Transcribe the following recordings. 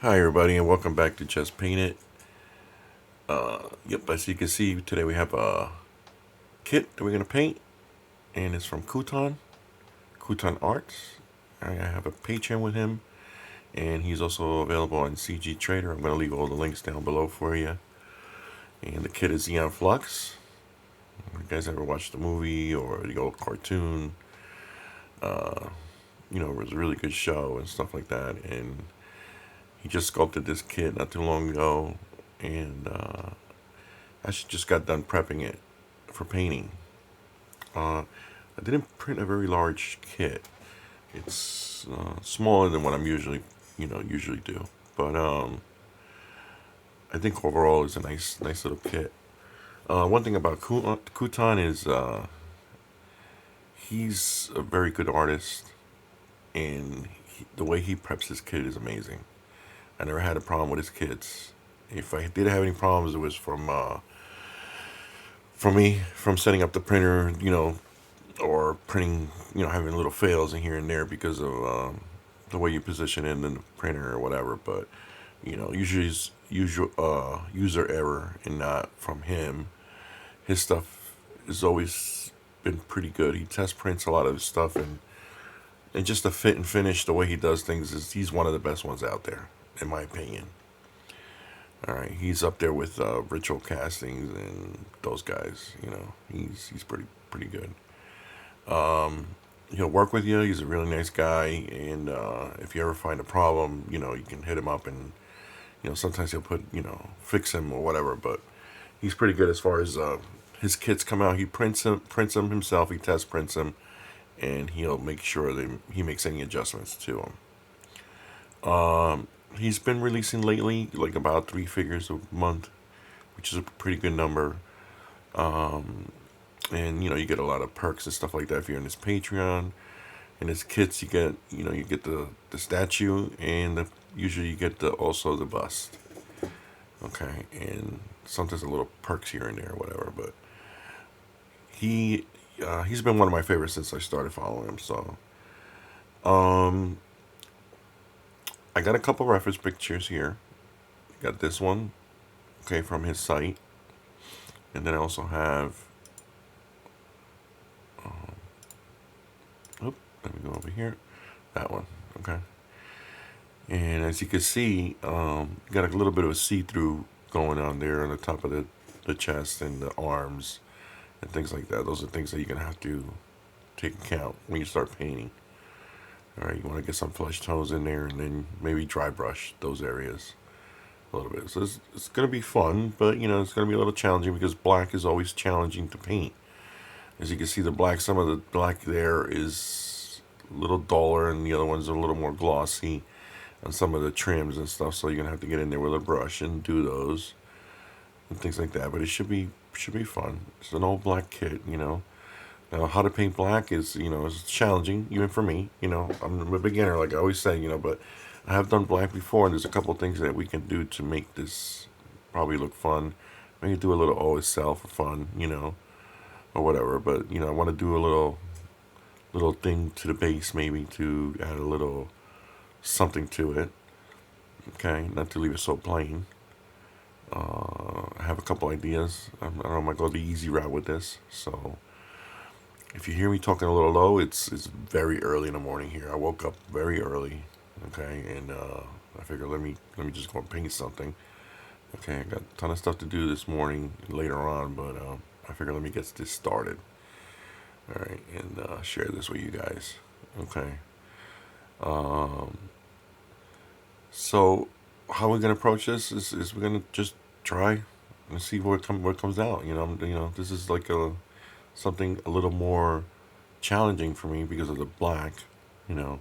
Hi everybody and welcome back to Just Paint It. Yep, as you can see today we have a kit that we're going to paint and it's from Kuton Arts. I have a Patreon with him and he's also available on CG Trader. I'm going to leave all the links down below for you. And the kit is AeonFlux. You guys ever watched the movie or the old cartoon? It was a really good show and stuff like that. And he just sculpted this kit not too long ago and I just got done prepping it for painting. I didn't print a very large kit. It's smaller than what I'm usually do. But I think overall it's a nice little kit. One thing about Kuton is he's a very good artist, and the way he preps his kit is amazing. I never had a problem with his kits. If I did have any problems, it was from me from setting up the printer, or printing, having little fails in here and there because of the way you position it in the printer or whatever. But usually it's user error and not from him. His stuff has always been pretty good. He test prints a lot of his stuff, and just the fit and finish, the way he does things he's one of the best ones out there, in my opinion. All right, he's up there with Ritual Castings and those guys. He's pretty good. He'll work with you. He's a really nice guy, and if you ever find a problem, you can hit him up, and sometimes he'll put fix him or whatever. But he's pretty good as far as his kits come out. He prints them himself. He test prints them, and he'll make sure that he makes any adjustments to them. He's been releasing lately, like about 3 figures a month, which is a pretty good number. And you get a lot of perks and stuff like that if you're in his Patreon. In his kits, you get the statue, and usually you get also the bust. Okay, and sometimes a little perks here and there, whatever. But he's been one of my favorites since I started following him. So I got a couple reference pictures here. Got this one, okay, from his site, and then I also have. Let me go over here. That one, okay. And as you can see, got a little bit of a see-through going on there on the top of the chest and the arms and things like that. Those are things that you're gonna have to take account when you start painting. All right, you want to get some flesh tones in there, and then maybe dry brush those areas a little bit. So it's gonna be fun, but it's gonna be a little challenging because black is always challenging to paint. As you can see, some of the black there is a little duller, and the other ones are a little more glossy on some of the trims and stuff. So you're gonna have to get in there with a brush and do those and things like that. But it should be fun. It's an old black kit. Now, how to paint black is challenging, even for me. I'm a beginner, like I always say, but I have done black before, and there's a couple of things that we can do to make this probably look fun. Maybe do a little OSL for fun, or whatever. But, I want to do a little thing to the base, maybe to add a little something to it. Okay, not to leave it so plain. I have a couple ideas. I don't know, I might go the easy route with this, so. If you hear me talking a little low, it's very early in the morning here. I woke up very early, okay, and I figured let me just go and paint something. Okay, I got a ton of stuff to do this morning later on, but I figured let me get this started. All right, and share this with you guys. Okay. So how we're gonna approach this is we're gonna just try and see what comes out. This is like something a little more challenging for me because of the black, you know,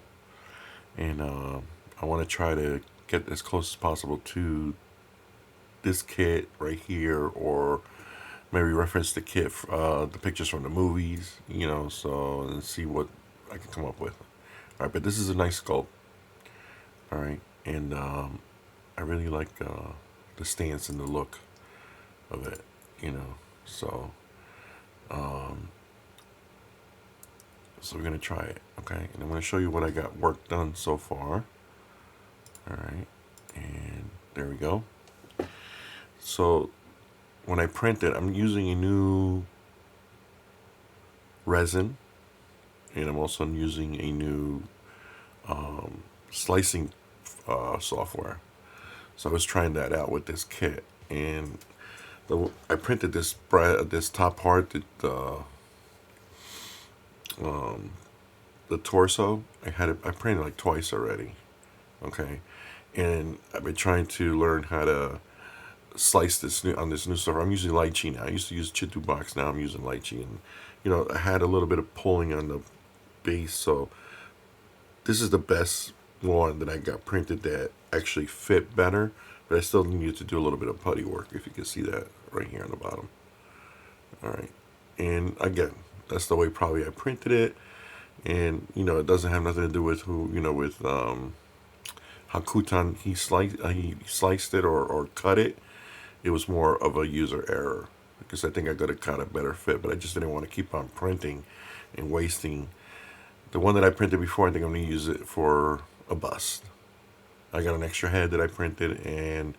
and I want to try to get as close as possible to this kit right here, or maybe reference the kit, the pictures from the movies, so and see what I can come up with. All right, but this is a nice sculpt. All right, and I really like the stance and the look of it, So, um, so we're gonna try it, okay? And I'm gonna show you what I got work done so far. All right. And there we go. So when I print it, I'm using a new resin, and I'm also using a new slicing software. So I was trying that out with this kit, and I printed this top part, the torso. I printed like twice already. Okay, and I've been trying to learn how to slice on this new software. I'm using Lychee now. I used to use Chitu Box. Now I'm using Lychee, and I had a little bit of pulling on the base. So this is the best one that I got printed that actually fit better. But I still needed to do a little bit of putty work. If you can see that right here on the bottom. All right, and again, that's the way probably I printed it. And it doesn't have nothing to do with how Kuton he sliced it or cut it. It was more of a user error because I think I could have cut a better fit, but I just didn't want to keep on printing and wasting. The one that I printed before, I think I'm going to use it for a bust. I got an extra head that I printed, and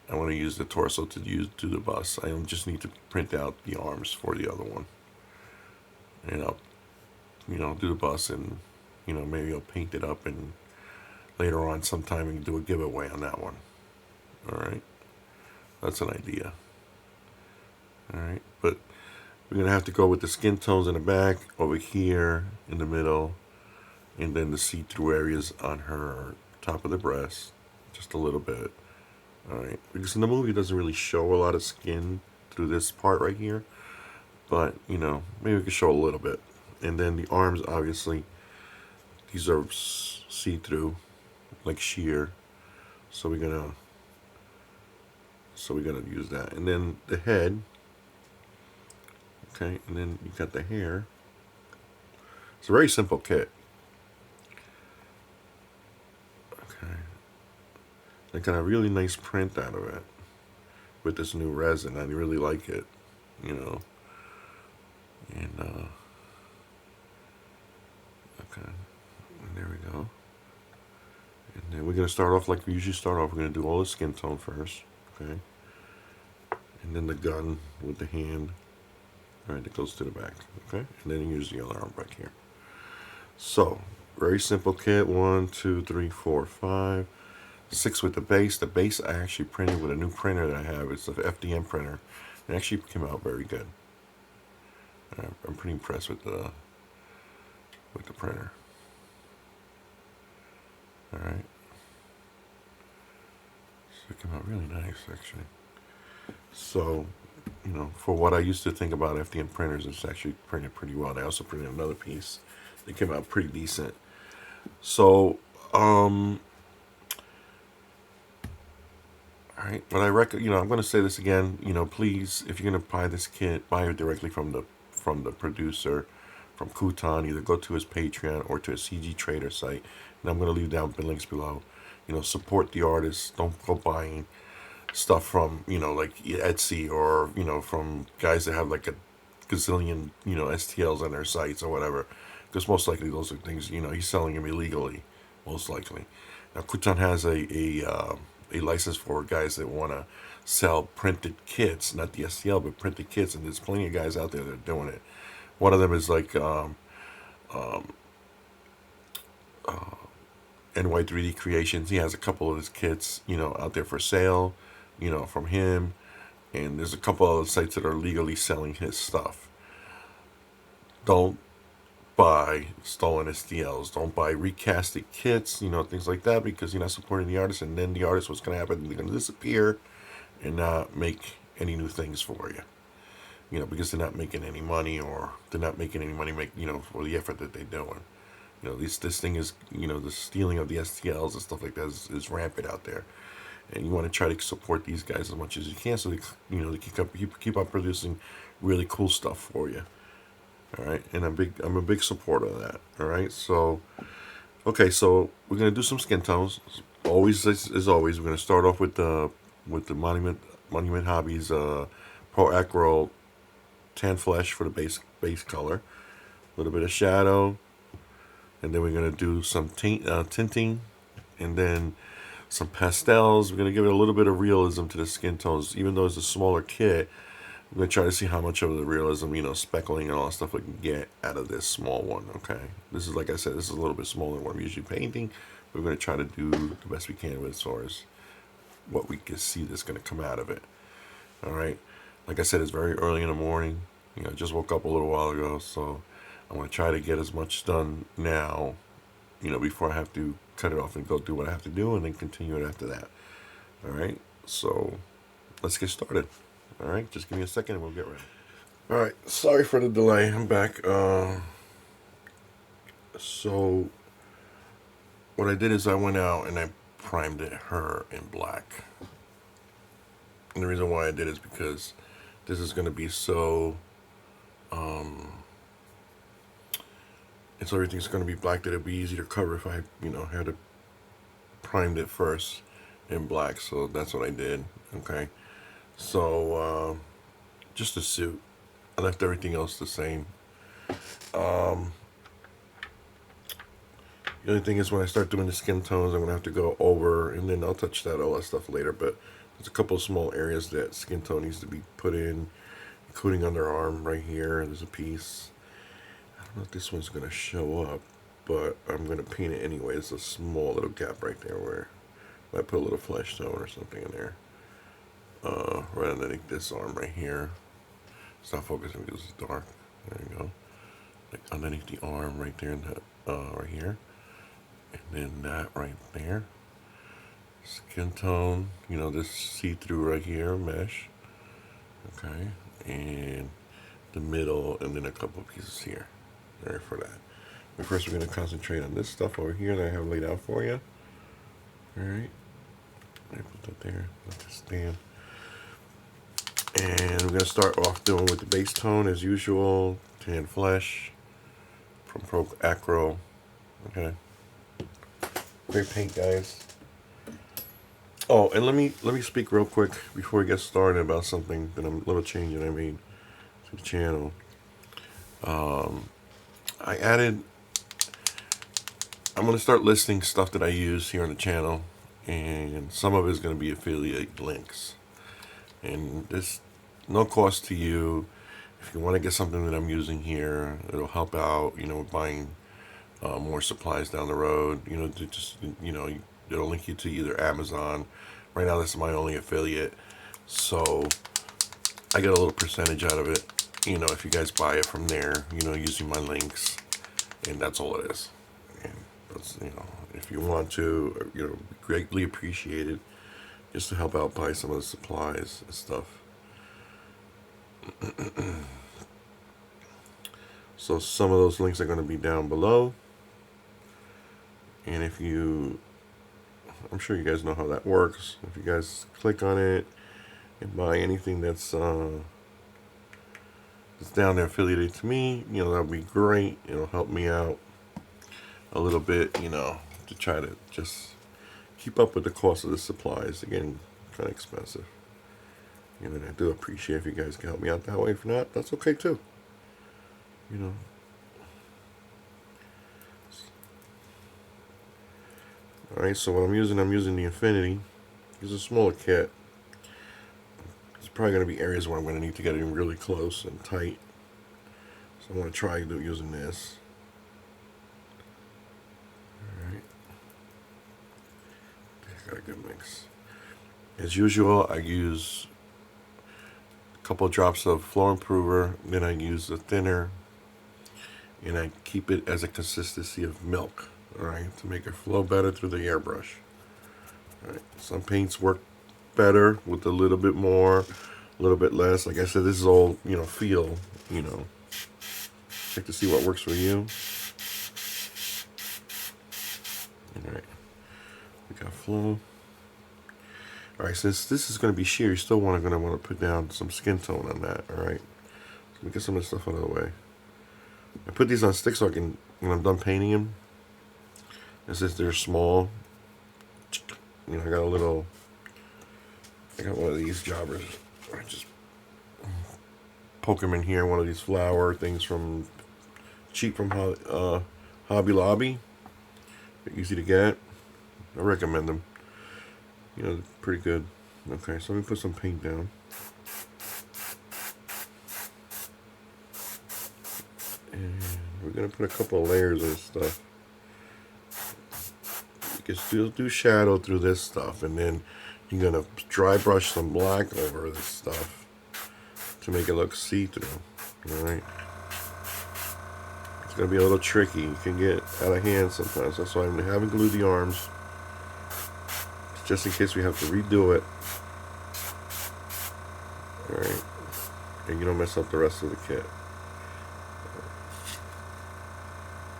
I want to use the torso to do the bust. I just need to print out the arms for the other one, and I'll do the bust, and maybe I'll paint it up, and later on sometime we can do a giveaway on that one. All right, that's an idea. All right, but we're gonna have to go with the skin tones in the back, over here in the middle, and then the see-through areas on her top of the breast, just a little bit. All right, because in the movie it doesn't really show a lot of skin through this part right here, but maybe we could show a little bit. And then the arms, obviously, these are see-through, like sheer. So we're gonna use that. And then the head. Okay, and then you got the hair. It's a very simple kit. Okay. I got a really nice print out of it with this new resin. I really like it, And okay, and there we go. And then we're gonna start off like we usually start off. We're gonna do all the skin tone first, okay? And then the gun with the hand. All right, that goes to the back, okay? And then you use the other arm back here. So, very simple kit. 1, 2, 3, 4, 5, 6 with the base. The base I actually printed with a new printer that I have. It's an FDM printer. It actually came out very good. I'm pretty impressed with the printer. All right. So it came out really nice, actually. So, for what I used to think about FDM printers, it's actually printed pretty well. I also printed another piece. They came out pretty decent. So, all right. But I'm going to say this again. Please, if you're going to buy this kit, buy it directly from the producer, from Kuton. Either go to his Patreon or to his CG Trader site. And I'm going to leave down the links below. Support the artists. Don't go buying stuff from like Etsy or from guys that have like a gazillion STLs on their sites or whatever, because most likely those are things he's selling them illegally, most likely. Now Kuton has a license for guys that want to sell printed kits, not the STL but printed kits, and there's plenty of guys out there that are doing it. One of them is like NY3D Creations. He has a couple of his kits out there for sale, from him, and there's a couple other sites that are legally selling his stuff. Don't buy stolen STLs. Don't buy recasted kits, things like that, because you're not supporting the artist, and then the artist, what's going to happen, they're going to disappear and not make any new things for you, because they're not making any money, or they're not making any money for the effort that they're doing. This thing is, the stealing of the STLs and stuff like that is rampant out there. And you want to try to support these guys as much as you can, so they keep on producing really cool stuff for you. All right, and I'm a big supporter of that. All right, so okay, so we're gonna do some skin tones. Always, as always, we're gonna start off with the Monument Hobbies Pro Acro Tan Flesh for the base color. A little bit of shadow, and then we're gonna do some tinting, and then some pastels. We're going to give it a little bit of realism to the skin tones. Even though it's a smaller kit, I'm going to try to see how much of the realism, speckling and all that stuff we can get out of this small one, okay? This is, like I said, this is a little bit smaller than what I'm usually painting. We're going to try to do the best we can with as far as what we can see that's going to come out of it. All right. Like I said, it's very early in the morning. I just woke up a little while ago, so I'm going to try to get as much done now, before I have to cut it off and go do what I have to do and then continue it after that. All right. So let's get started. All right. Just give me a second and we'll get ready. All right. Sorry for the delay. I'm back. So what I did is I went out and I primed her in black. And the reason why I did is because this is going to be so, and so everything's going to be black that it'd be easy to cover if I, had to primed it first in black. So that's what I did. Okay. So, just a suit. I left everything else the same. The only thing is when I start doing the skin tones, I'm going to have to go over, and then I'll touch all that stuff later, but there's a couple of small areas that skin tone needs to be put in, including underarm right here. There's a piece. I don't know if this one's going to show up, but I'm going to paint it anyway. It's a small little gap right there where I might put a little flesh tone or something in there. Right underneath this arm right here. Stop focusing because it's dark. There you go. Like underneath the arm right there, and that right here. And then that right there. Skin tone, this see-through right here, mesh. Okay. And the middle, and then a couple of pieces here. All right, for that. But first we're going to concentrate on this stuff over here that I have laid out for you. All right. I put that there. Let this stand. And we're going to start off doing with the base tone as usual. Tan Flesh from Pro Acro. Okay. Great paint, guys. Oh, and let me speak real quick before we get started about something that a little change that I made to the channel. I'm going to start listing stuff that I use here on the channel, and some of it is going to be affiliate links. And this, no cost to you. If you want to get something that I'm using here, it'll help out, with buying more supplies down the road. It'll link you to either Amazon. Right now, this is my only affiliate, so I get a little percentage out of it. If you guys buy it from there, using my links, and that's all it is. And that's, if you want to, greatly appreciated, just to help out buy some of the supplies and stuff. So some of those links are going to be down below. And I'm sure you guys know how that works. If you guys click on it and buy anything that's down there affiliated to me, that would be great. It'll help me out a little bit, to try to just keep up with the cost of the supplies. Again, kind of expensive. And I do appreciate if you guys can help me out that way. If not, that's okay too. Alright, so what I'm using the Infinity. It's a smaller kit. It's probably going to be areas where I'm going to need to get in really close and tight. So I'm going to try using this. Alright. I got a good mix. As usual, I use a couple of drops of floor improver, then I use the thinner, and I keep it as a consistency of milk. Alright, to make it flow better through the airbrush. Alright, some paints work better with a little bit more, a little bit less. Like I said, this is all, feel, Check to see what works for you. Alright, we got flow. Alright, since this is going to be sheer, you're still going to want to put down some skin tone on that. Alright, so let me get some of the stuff out of the way. I put these on sticks so I can, when I'm done painting them, and since they're small, I got one of these jobbers. I just poke them in here. One of these flower things from cheap from Hobby Lobby. They're easy to get. I recommend them. You know, pretty good. Okay, so let me put some paint down. And we're gonna put a couple of layers of stuff. You can still do shadow through this stuff, and then you're gonna dry brush some black over this stuff to make it look see-through. Alright. It's gonna be a little tricky. You can get out of hand sometimes. That's why I haven't glued the arms. Just in case we have to redo it. Alright. And you don't mess up the rest of the kit.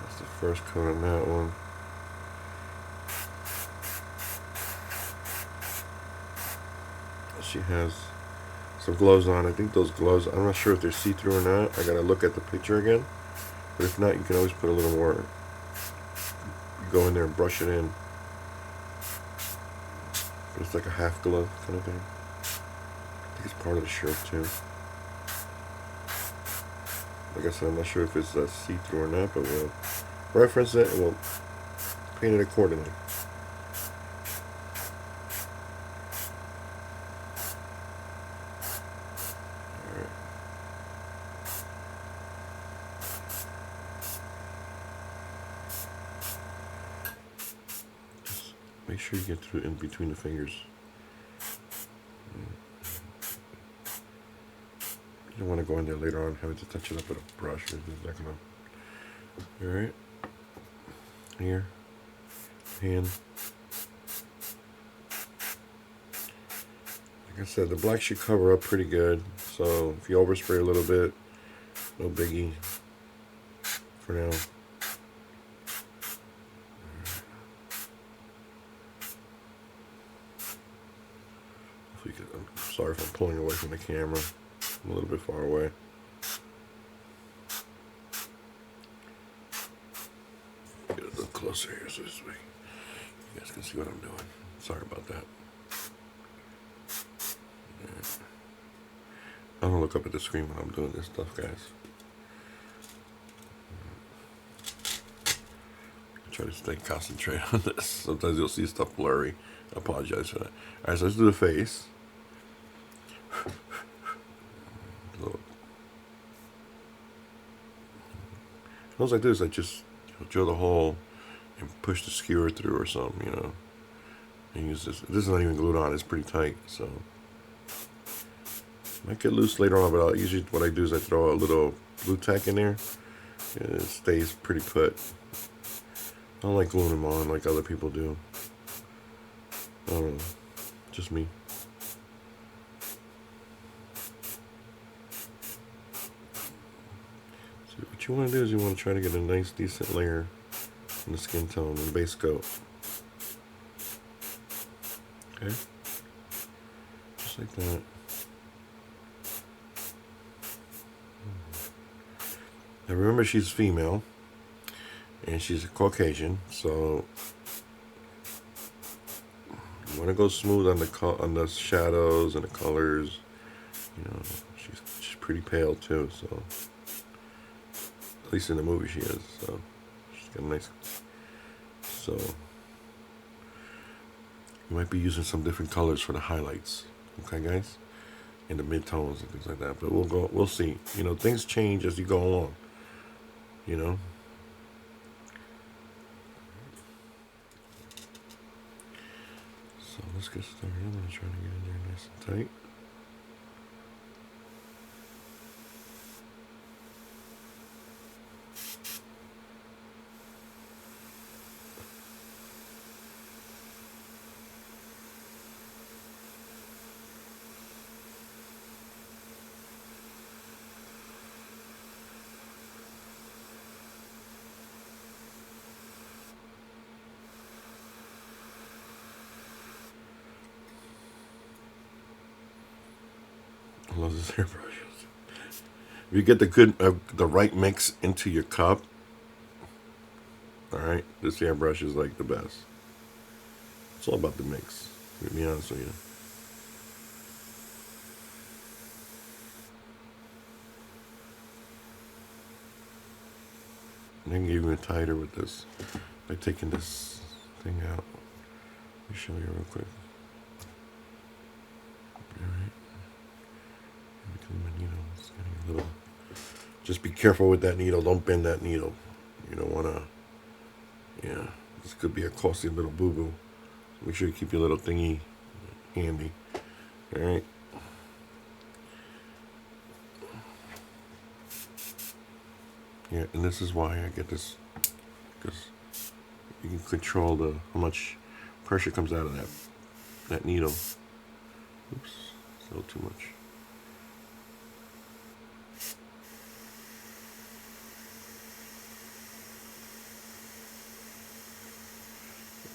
That's the first coat on that one. She has some gloves on. I think those gloves, I'm not sure if they're see-through or not. I gotta look at the picture again. But if not, you can always put a little more. Go in there and brush it in. It's like a half glove kind of thing. I think it's part of the shirt too. Like I said, I'm not sure if it's see-through or not, but we'll reference it and we'll paint it accordingly. Alright. Just make sure you get through in between the fingers. You don't want to go in there later on having to touch it up with a brush. It's not gonna. Alright. Here. Hand. Like I said, the black should cover up pretty good. So if you overspray a little bit, no biggie for now. I'm sorry if I'm pulling away from the camera. I'm a little bit far away. Get a little closer here so this way you guys can see what I'm doing. Sorry about that. I don't look up at the screen when I'm doing this stuff, guys. Try to stay concentrated on this. Sometimes you'll see stuff blurry. I apologize for that. Alright, so let's do the face. All I do is I just drill the hole and push the skewer through or something, you know. And use this. This is not even glued on. It's pretty tight, so might get loose later on. But usually what I do is I throw a little glue tack in there, and it stays pretty put. I don't like gluing them on like other people do. I don't know, just me. So what you want to do is you want to try to get a nice, decent layer in the skin tone and base coat. Okay, just like that. Now remember, she's female, and she's a Caucasian, so you want to go smooth on the shadows and the colors. You know, she's pretty pale too, so at least in the movie she is. So she's got a nice. So you might be using some different colors for the highlights, okay, guys, in the mid-tones and things like that. But we'll see. You know, things change as you go along. You know. So let's get started. I'm gonna try to get in there nice and tight. I love this hairbrush. If you get the right mix into your cup, all right, this hairbrush is like the best. It's all about the mix, to be honest with you. And I can get even tighter with this by taking this thing out. Let me show you real quick. Little, just be careful with that needle. Don't bend that needle. You don't want to. Yeah, this could be a costly little boo-boo. Make sure you keep your little thingy handy. All right. Yeah, and this is why I get this, because you can control how much pressure comes out of that needle. Oops, it's a little too much.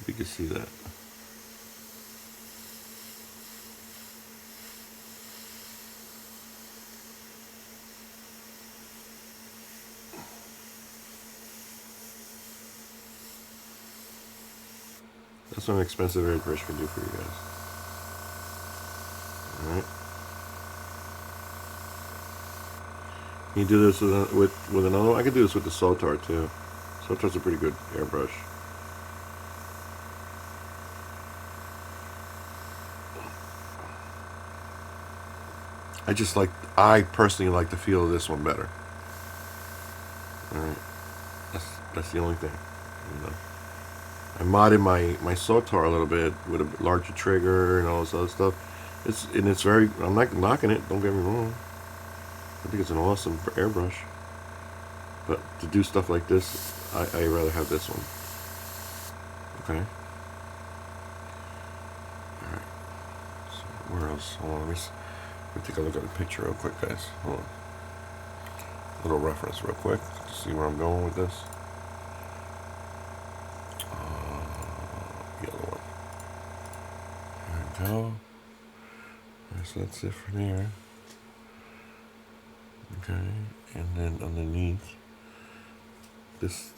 You can see that. That's what an expensive airbrush can do for you guys. Alright. Can you do this with another one? I could do this with the Sotar too. Sotar's a pretty good airbrush. I personally like the feel of this one better. Alright. That's the only thing. You know. I modded my Sotar a little bit with a larger trigger and all this other stuff. It's very, I'm not knocking it, don't get me wrong. I think it's an awesome airbrush. But to do stuff like this, I rather have this one. Okay. Alright. So where else? Hold on, let me take a look at the picture real quick, guys. Hold on. A little reference real quick to see where I'm going with this. The other one. There we go. So that's it for there. Okay, and then underneath this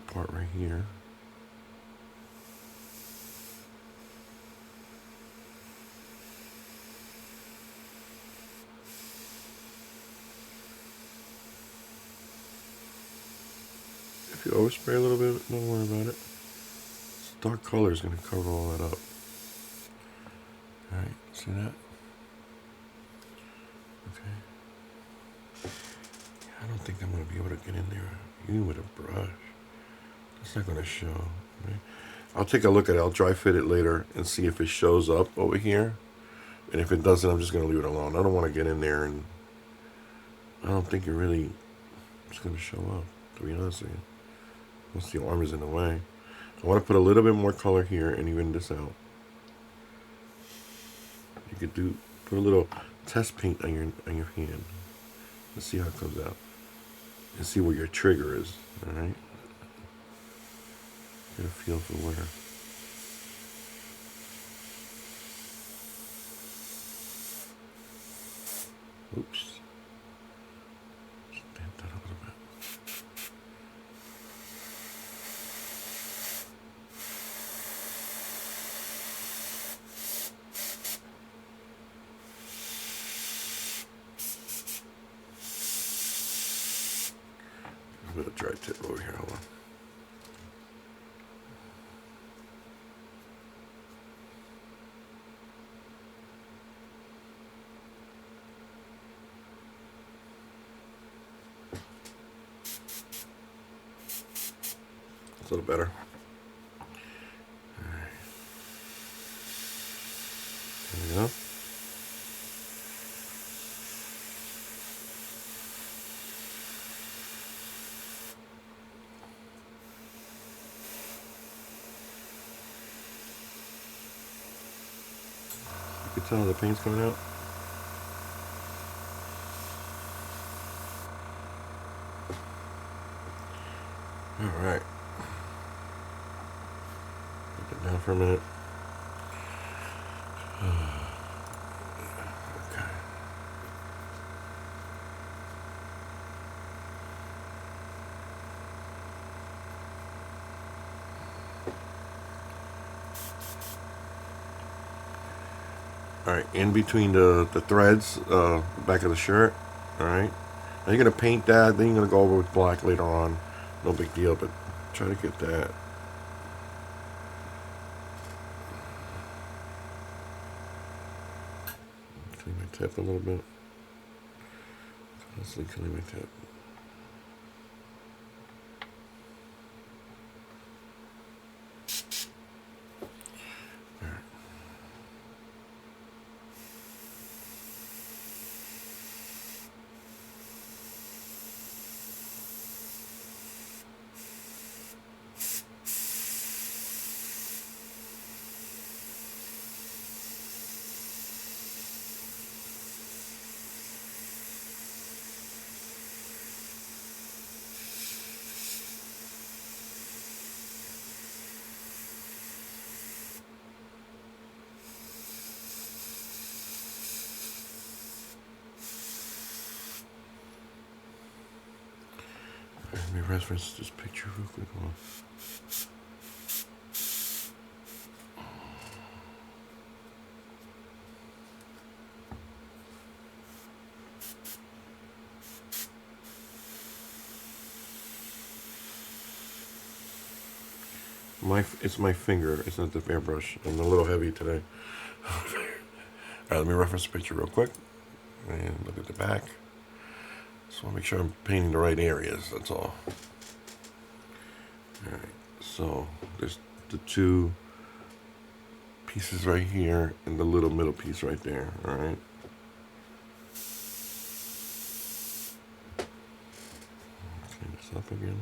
part right here. If you overspray a little bit, don't worry about it. This dark color is going to cover all that up. Alright, see that? Okay. I don't think I'm going to be able to get in there even with a brush. It's not going to show. Right? I'll take a look at it. I'll dry fit it later and see if it shows up over here. And if it doesn't, I'm just going to leave it alone. I don't want to get in there, and I don't think it really is going to show up, to be honest with you. Once the arm is in the way. I want to put a little bit more color here and even this out. You could put a little test paint on your hand. Let's see how it comes out. And see where your trigger is. Alright? Get a feel for where. Oops. Just bend that a little bit. A bit of dry tip over here. Hold on. It's a little better. Alright. There we go. You can tell the paint's coming out. Alright. Put it down for a minute. Okay. Alright, in between the threads, back of the shirt. Alright. Now you're going to paint that, then you're going to go over with black later on. No big deal, but try to get that. Clean my tip a little bit. Let's look at my tip. Let me reference this picture real quick. It's my finger. It's not the airbrush. I'm a little heavy today. All right, let me reference the picture real quick and look at the back. Just want to make sure I'm painting the right areas. That's all. All right. So there's the two pieces right here and the little middle piece right there. All right. Clean this up again.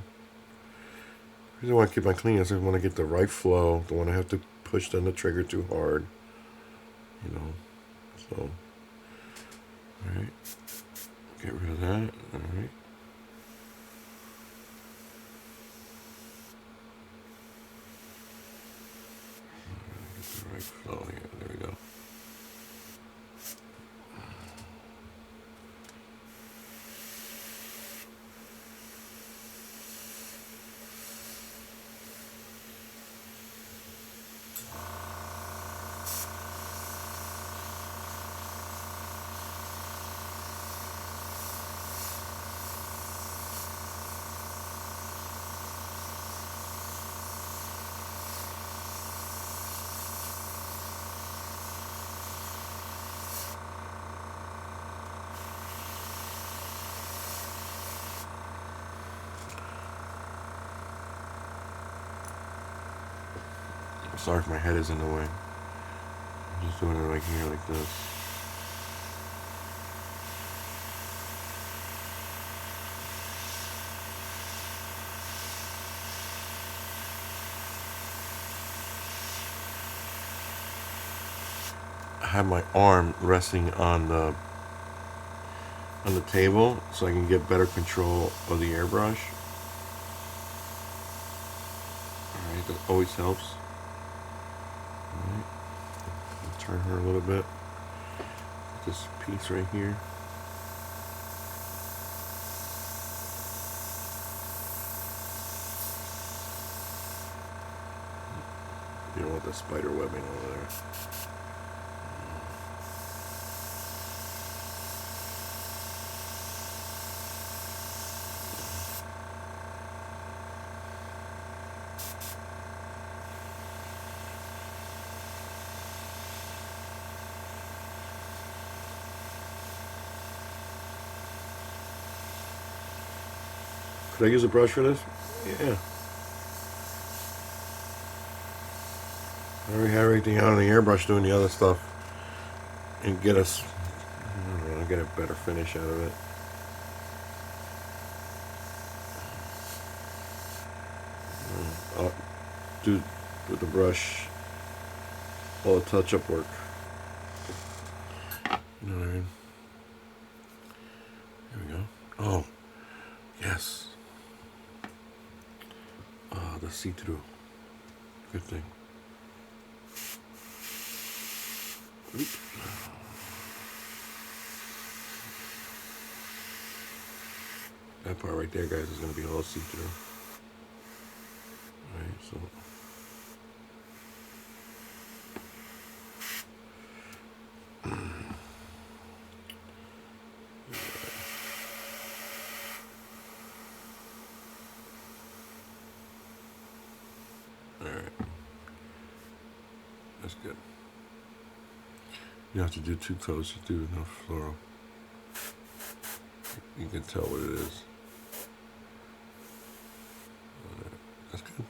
I don't want to keep my clean. I just want to get the right flow. Don't want to have to push down the trigger too hard. You know. So, all right. Get rid of that. All right. Get the right flow here. There we go. Sorry if my head is in the way. I'm just doing it right here like this. I have my arm resting on the table so I can get better control of the airbrush. Alright, that always helps. Alright. Turn her a little bit. This piece right here. You don't want the spider webbing over there. Could I use a brush for this? Yeah. I already have everything out on the airbrush doing the other stuff. And get us, I don't know, get a better finish out of it. I'll do with the brush all the touch-up work. You know what I mean? Here we go. Oh, yes. The see-through. Good thing. Oop. That part right there, guys, is going to be all see-through. Alright, so... Alright. That's good. You don't have to do two coats, you do enough floral. You can tell what it is. That's good.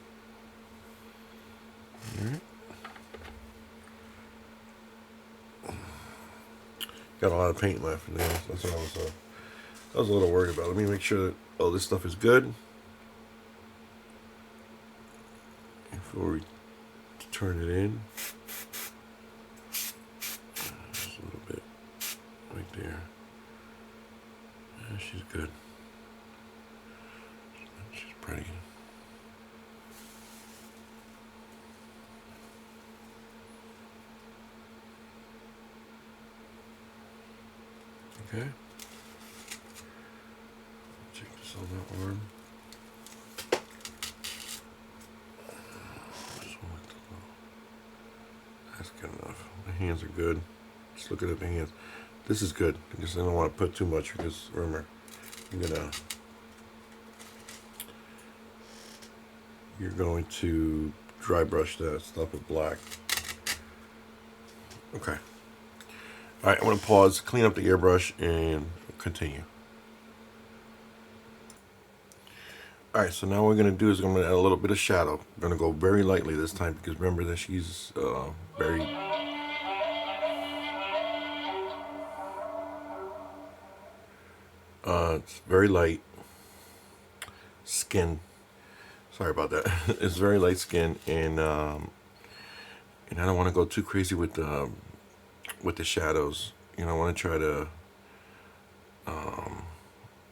Alright. Got a lot of paint left in there. That's what I was a little worried about. Let me make sure that all this stuff is good before we turn it in. Just a little bit right there. Yeah, she's good. She's pretty. Okay. Check this on that arm. That's good enough. The hands are good. Just looking at the hands. This is good. I just don't want to put too much because remember, you're going to dry brush that stuff with black. Okay. All right, I'm going to pause, clean up the airbrush, and continue. All right, so now what we're going to do is I'm going to add a little bit of shadow. I'm going to go very lightly this time because remember that she's very... it's very light skin. Sorry about that. It's very light skin, and I don't want to go too crazy with the shadows. You know, I want to try to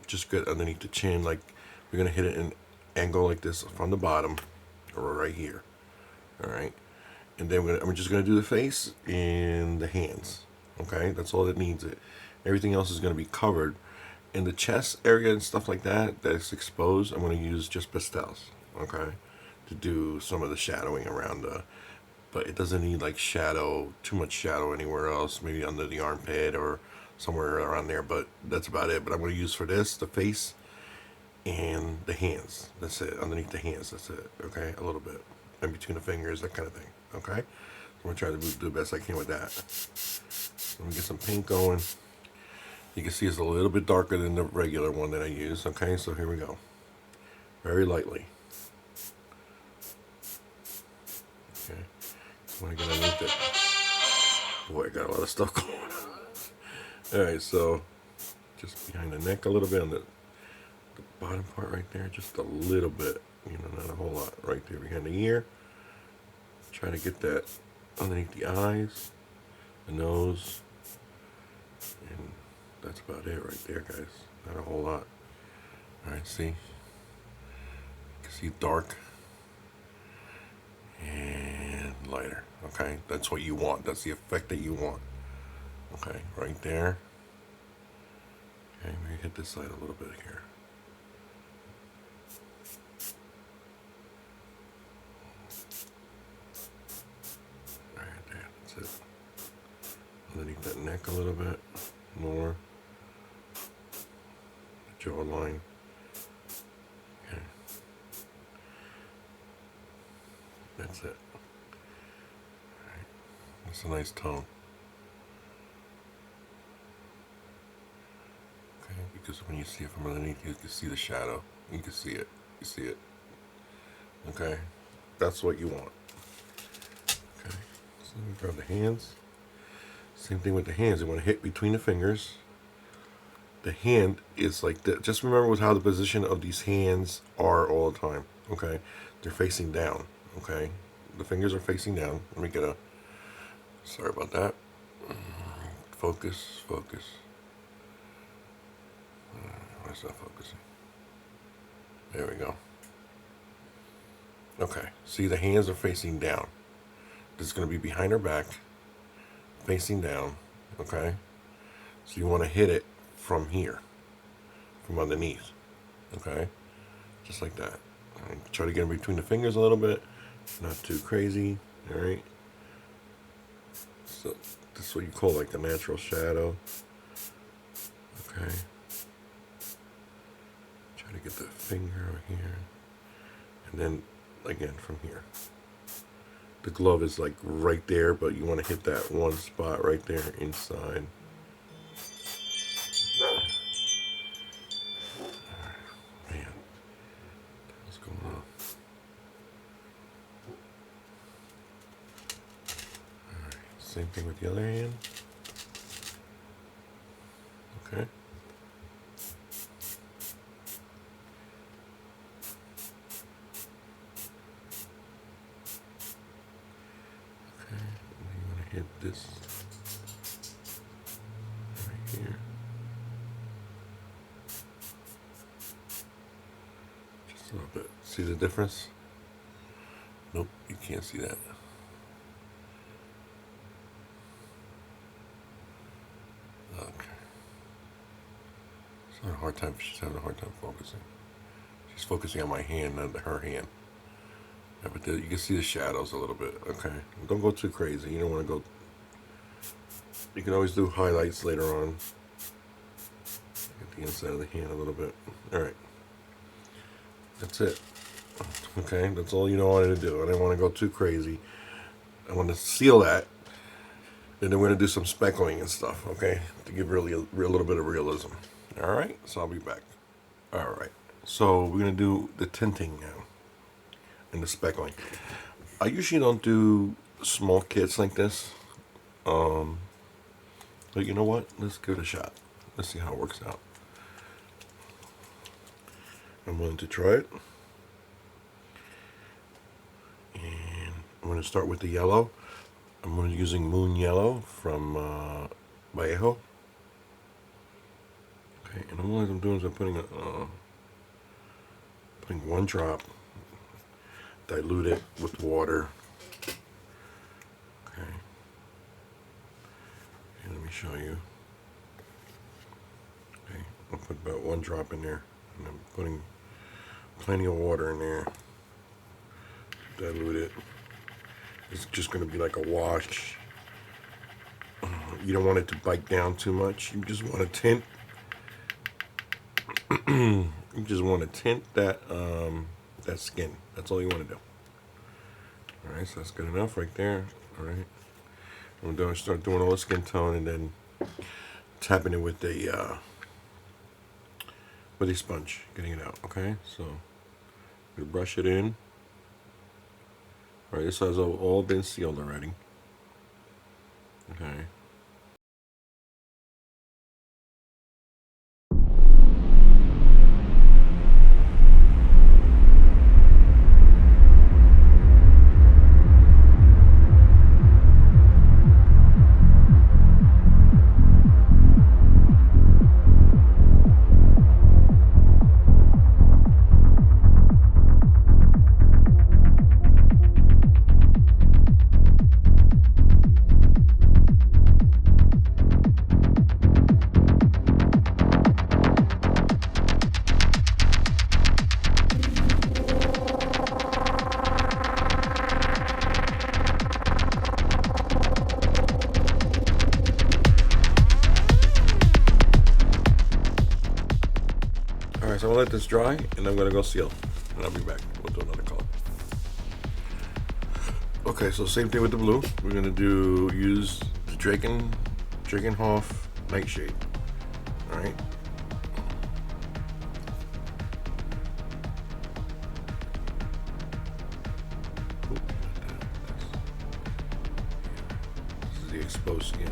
just get underneath the chin. Like we're gonna hit it in an angle like this from the bottom, or right here. All right, and then I'm just gonna do the face and the hands. Okay, that's all that needs it. Everything else is gonna be covered. In the chest area and stuff like that that's exposed, I'm gonna use just pastels. Okay, to do some of the shadowing around the. But it doesn't need like shadow, too much shadow anywhere else, maybe under the armpit or somewhere around there, but that's about it. But I'm going to use for this, the face and the hands. That's it, underneath the hands, that's it, okay? A little bit, in between the fingers, that kind of thing, okay? I'm going to try to do the best I can with that. Let me get some paint going. You can see it's a little bit darker than the regular one that I use, okay? So here we go. Very lightly. Okay. When I get underneath it. Boy, I got a lot of stuff going on. Alright, so just behind the neck a little bit on the bottom part right there, just a little bit, you know, not a whole lot right there behind the ear. Try to get that underneath the eyes, the nose, and that's about it right there, guys. Not a whole lot. Alright, see? You can see dark and lighter. Okay, that's what you want. That's the effect that you want. Okay, right there. Okay, maybe hit this side a little bit here. Right there, that's it. Underneath that neck a little bit more. The jawline. Okay. That's it. It's a nice tone. Okay, because when you see it from underneath, you can see the shadow. You can see it. You see it. Okay, that's what you want. Okay, so let me grab the hands. Same thing with the hands. You want to hit between the fingers. The hand is like that. Just remember with how the position of these hands are all the time. Okay, they're facing down. Okay, the fingers are facing down. Let me get a. Sorry about that. Focus, focus. Why is not focusing? There we go. Okay, see the hands are facing down. This is going to be behind her back, facing down, okay? So you want to hit it from here, from underneath, okay? Just like that. And try to get in between the fingers a little bit, not too crazy, all right? So this is what you call like the natural shadow. Okay. Try to get the finger over here. And then again from here. The glove is like right there, but you want to hit that one spot right there inside. Same thing with the other hand. Okay. Okay, and you want to hit this right here. Just a little bit. See the difference? Nope, you can't see that. Okay. She's having a hard time. She's having a hard time focusing. She's focusing on my hand, not her hand. Yeah, but you can see the shadows a little bit. Okay, don't go too crazy. You don't want to go. You can always do highlights later on. Get the inside of the hand a little bit. All right, that's it. Okay, that's all you wanted to do. I didn't want to go too crazy. I want to seal that, and then we're gonna do some speckling and stuff. Okay, to give really a little bit of realism. All right, so I'll be back. All right, so we're gonna do the tinting now and the speckling. I usually don't do small kits like this, but you know what? Let's give it a shot. Let's see how it works out. I'm willing to try it. And I'm going to start with the yellow. I'm going to be using Moon Yellow from Vallejo. Okay, and all I'm doing is I'm putting one drop, dilute it with water. Okay, and let me show you. Okay, I'll put about one drop in there, and I'm putting plenty of water in there. Dilute it. It's just going to be like a wash. You don't want it to bite down too much. You just want to tint. You just want to tint that that skin. That's all you want to do. All right, so that's good enough right there. All right, I'm going to start doing all the skin tone and then tapping it with a sponge, getting it out. Okay, so we brush it in. All right, this has all been sealed already. Okay. So I'm gonna let this dry, and I'm gonna go seal, and I'll be back. We'll do another color. Okay, so same thing with the blue. We're gonna use the Drakenhof Nightshade. All right. This is the exposed skin.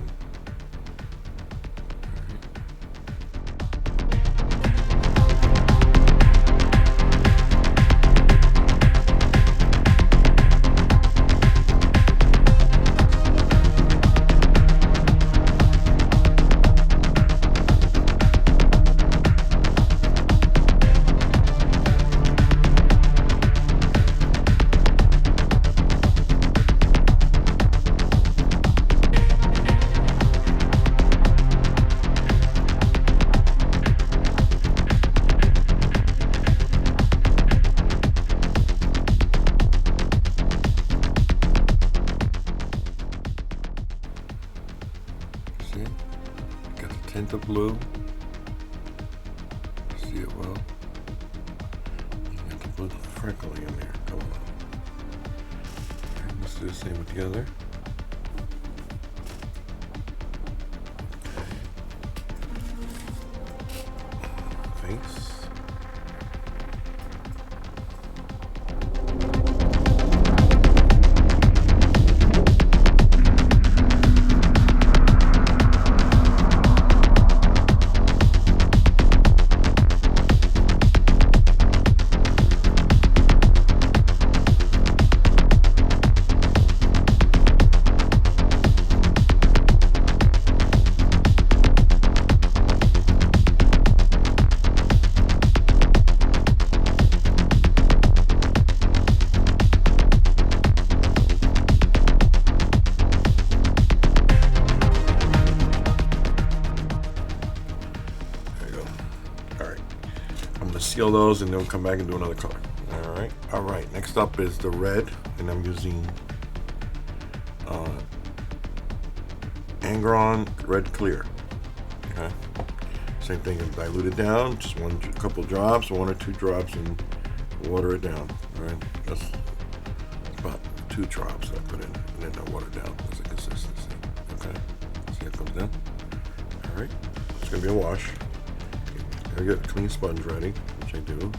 Got the tint of blue. See it well. You got the blue freckling in there. Come on. Okay, let's do the same with the other. Face. I'm gonna seal those and then we'll come back and do another color. All right. Next up is the red, and I'm using Angron Red Clear. Okay. Same thing, and dilute it down, just couple drops, 1 or 2 drops, and water it down. All right. That's about 2 drops I put in, and then I water down as a consistency. Okay. See how it comes down. All right. It's gonna be a wash. I get a clean sponge ready, which I do.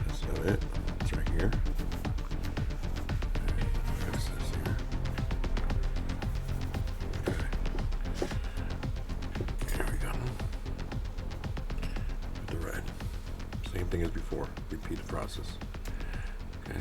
That's not it. It's right here. Excess here. Okay. There we go. With the red. Same thing as before. Repeat the process. Okay.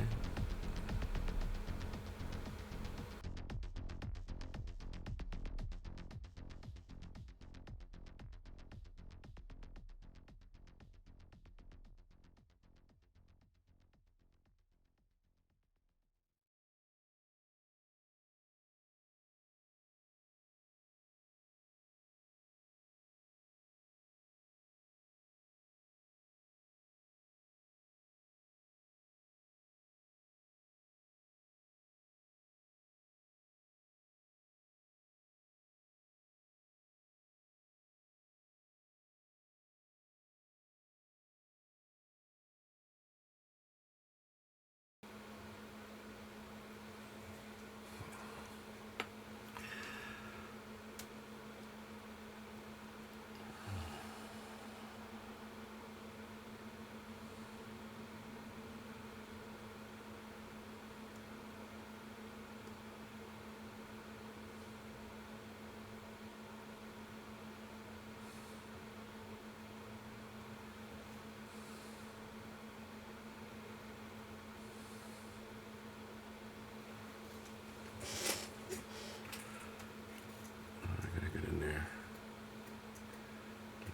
I gotta get in there.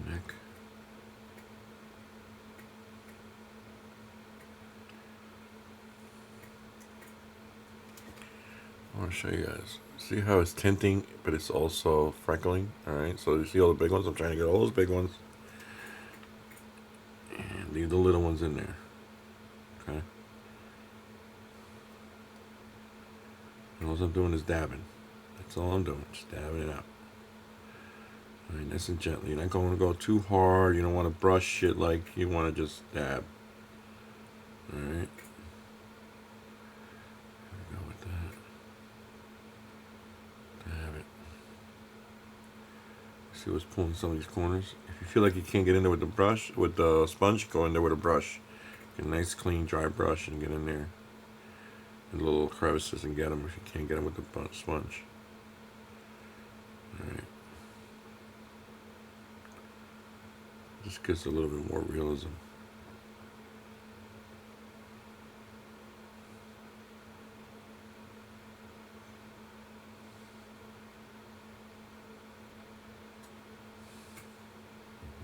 The neck. I want to show you guys. See how it's tinting, but it's also freckling? Alright, so you see all the big ones? I'm trying to get all those big ones. And leave the little ones in there. Okay? And all I'm doing is dabbing. That's all I'm doing. Just dabbing it out. Alright, nice and gently. You're not going to go too hard. You don't want to brush it like you want to just dab. Alright. Go with that. Dab it. See what's pulling some of these corners? If you feel like you can't get in there with the brush, with the sponge, go in there with a brush. Get a nice, clean, dry brush and get in there. In the little crevices and get them if you can't get them with the sponge. Alright. Just gives a little bit more realism.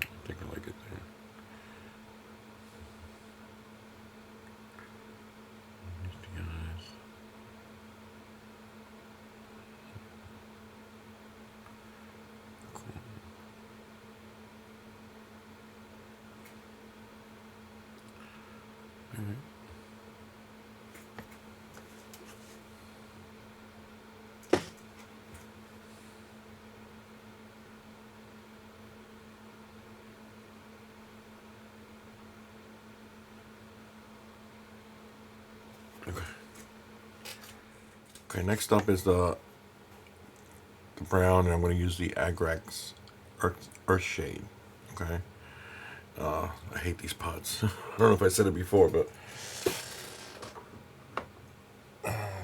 I think I like it there. Just the eyes. Cool. Alright. Okay, next up is the brown, and I'm going to use the Agrax Earth Shade. Okay. I hate these pots. I don't know if I said it before, but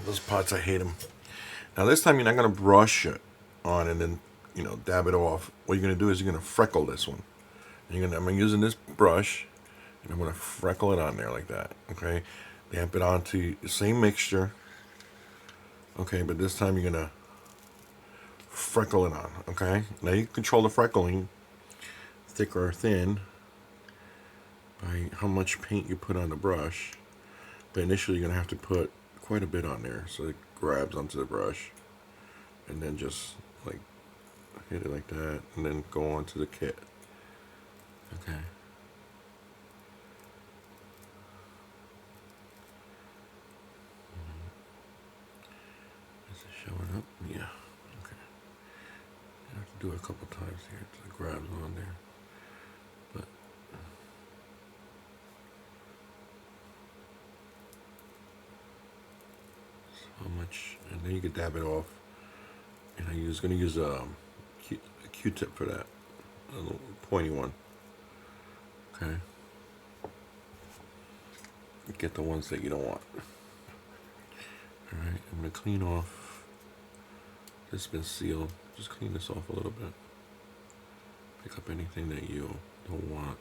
those pots, I hate them. Now this time you're not going to brush it on and then, dab it off. What you're going to do is you're going to freckle this one. And I'm using this brush, and I'm going to freckle it on there like that. Okay. Damp it onto the same mixture. Okay, but this time you're going to freckle it on. Okay. Now you control the freckling, thick or thin, by how much paint you put on the brush. But initially you're going to have to put quite a bit on there so it grabs onto the brush, and then just like hit it like that and then go on to the kit. Okay. Showing up? Yeah. Okay. I have to do it a couple times here to the grabs on there. But so much, and then you can dab it off. And I was going to use a Q-tip for that, a little pointy one. Okay. Get the ones that you don't want. All right, I'm going to clean off. This has been sealed. Just clean this off a little bit. Pick up anything that you don't want.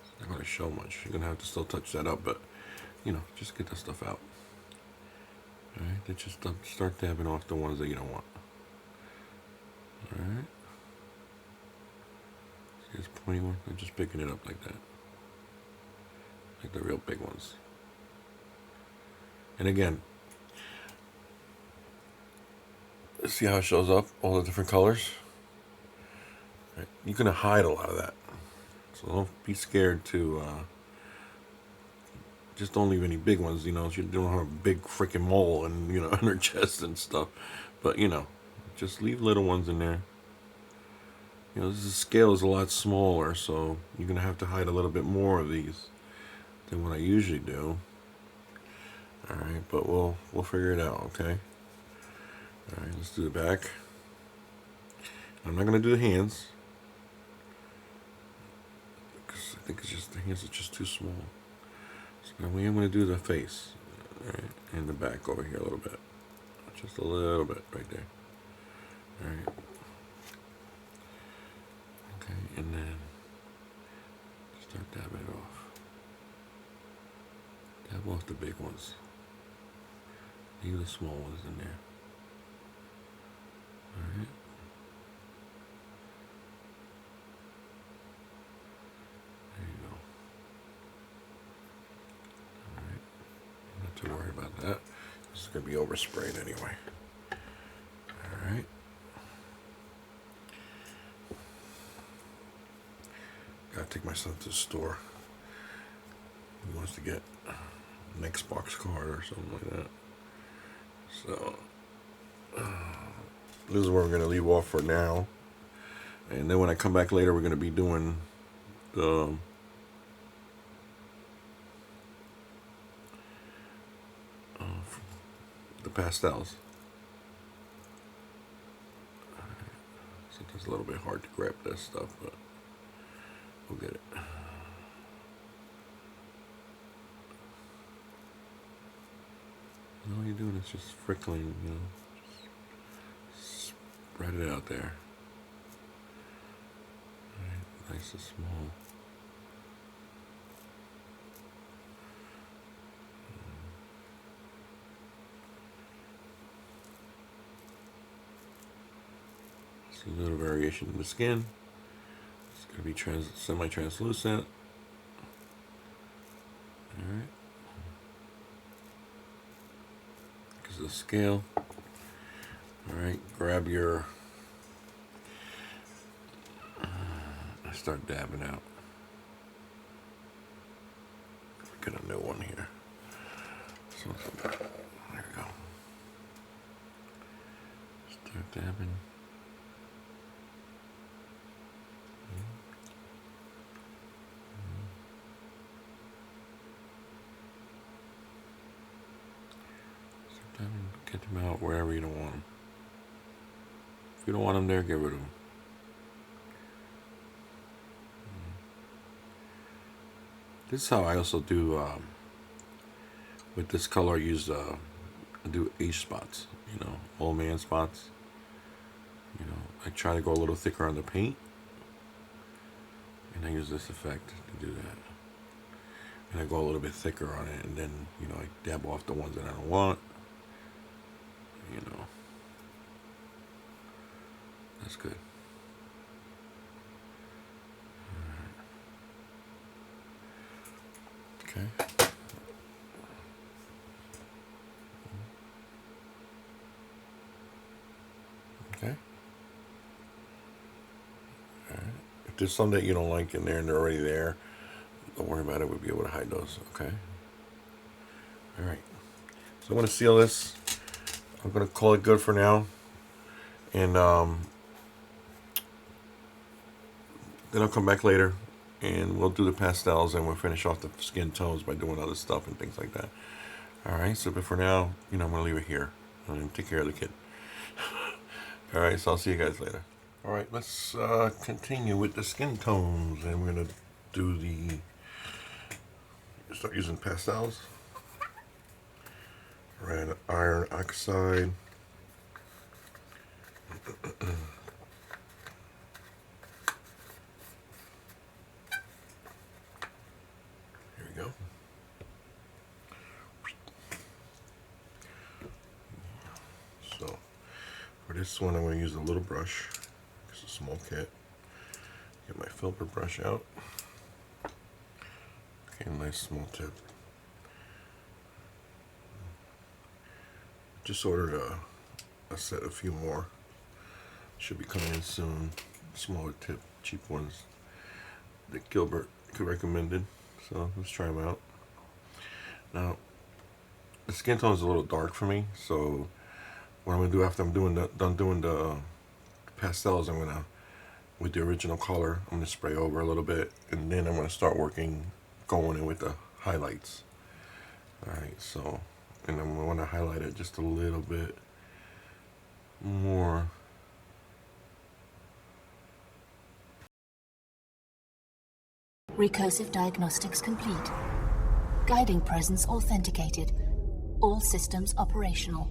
It's not going to show much. You're going to have to still touch that up, but you know, just get the stuff out. All right, then just start dabbing off the ones that you don't want. All right. See this pointy one? I'm just picking it up like that. Like the real big ones. And again, see how it shows up, all the different colors? Right. You're going to hide a lot of that. So don't be scared to, just don't leave any big ones, you know, so you don't have a big freaking mole and, you know, on her chest and stuff. But, you know, just leave little ones in there. You know, this scale is a lot smaller, so you're going to have to hide a little bit more of these than what I usually do. All right, but we'll figure it out, okay? All right, let's do the back. I'm not going to do the hands, because I think it's just, the hands are just too small. So now we am going to do the face, all right, and the back over here a little bit. Just a little bit right there. All right. Okay, and then start dabbing it off. Dab off the big ones. Leave the small ones in there. All right. There you go. All right. Not too worried about that. This is going to be oversprayed anyway. All right. Gotta take my son to the store. He wants to get an Xbox card or something like that. So, this is where we're going to leave off for now. And then when I come back later, we're going to be doing the pastels. Sometimes it's a little bit hard to grab this stuff, but we'll get it. And all you're doing is just frickling, you know, just spread it out there. All right, nice and small. Just a little variation in the skin. It's going to be semi-translucent. All right. Because of the scale. All right, grab your. I start dabbing out. Get a new one here. So, there we go. Start dabbing. Get them out wherever you don't want them. If you don't want them there, get rid of them. This is how I also do, with this color, I do H spots, you know, old man spots. You know, I try to go a little thicker on the paint, and I use this effect to do that. And I go a little bit thicker on it, and then, you know, I dab off the ones that I don't want. You know, that's good. Okay. Okay. All right. If there's some that you don't like in there and they're already there, don't worry about it. We'll be able to hide those. Okay. All right. So I'm going to seal this. I'm gonna call it good for now, and then I'll come back later, and we'll do the pastels, and we'll finish off the skin tones by doing other stuff and things like that. All right. So, but for now, I'm gonna leave it here and take care of the kid. All right. So I'll see you guys later. All right. Let's continue with the skin tones, and we're gonna do start using pastels. Red iron oxide. Here we go. So for this one, I'm going to use a little brush. It's a small kit. Get my filbert brush out. Okay, nice small tip. Just ordered a set, a few more. Should be coming in soon. Smaller tip, cheap ones that Gilbert recommended. So let's try them out. Now, the skin tone is a little dark for me, so what I'm gonna do after I'm done doing the pastels, I'm gonna, with the original color, I'm gonna spray over a little bit, and then I'm gonna start going in with the highlights. All right, so, and I'm gonna want to highlight it just a little bit more. Recursive diagnostics complete. Guiding presence authenticated. All systems operational.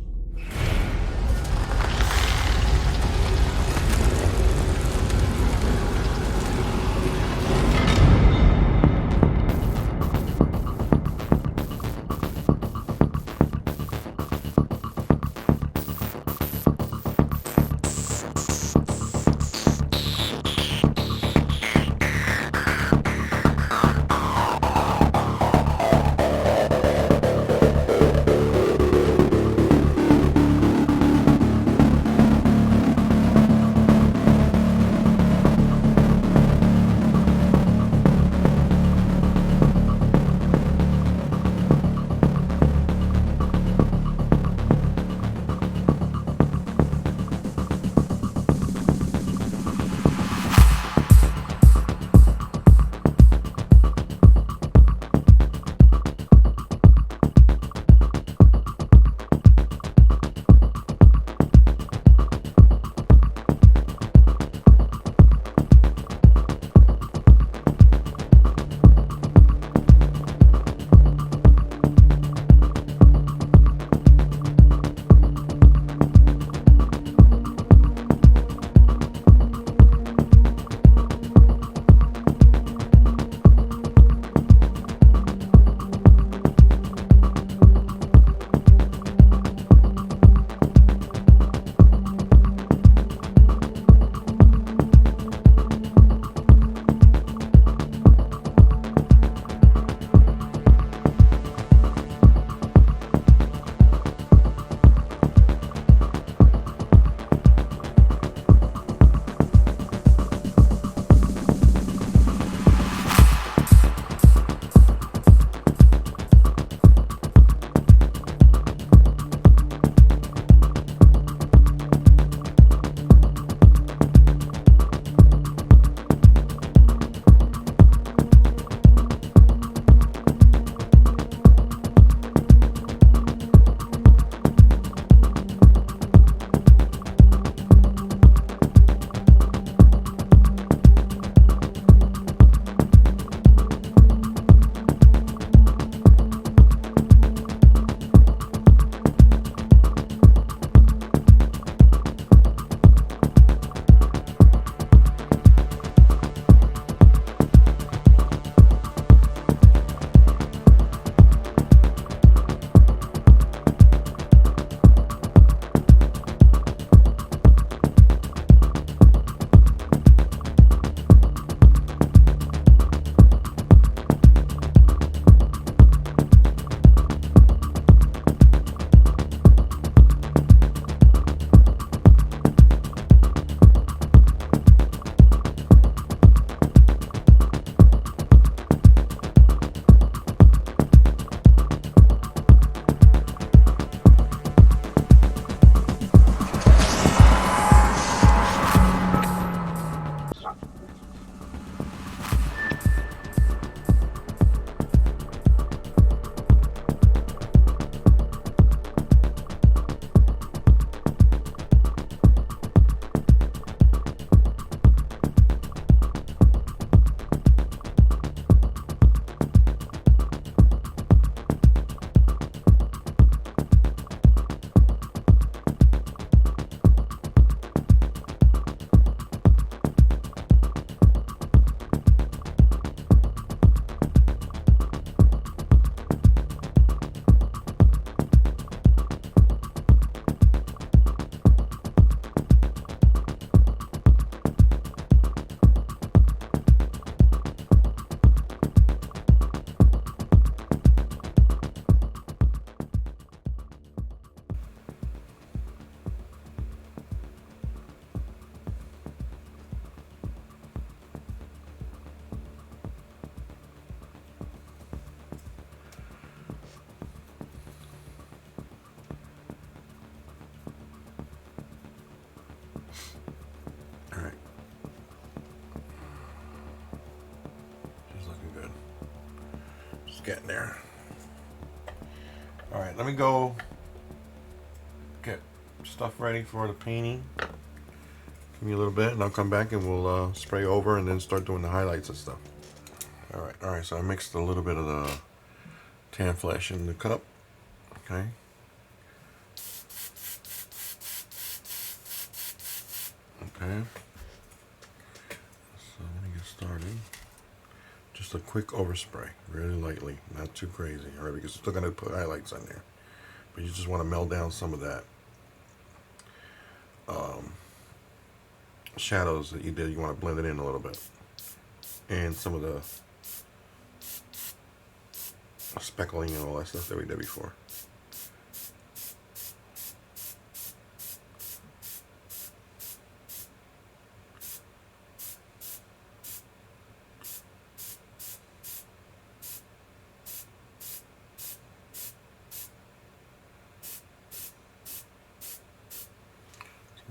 It's getting there. All right, let me go get stuff ready for the painting. Give me a little bit and I'll come back and we'll spray over and then start doing the highlights and stuff. All right, so I mixed a little bit of the tan flesh in the cup. Okay. Okay. So let me get started. Just a quick overspray, really lightly, not too crazy, all right, because you're still gonna put highlights on there. But you just want to meld down some of that shadows that you did. You want to blend it in a little bit. And some of the speckling and all that stuff that we did before.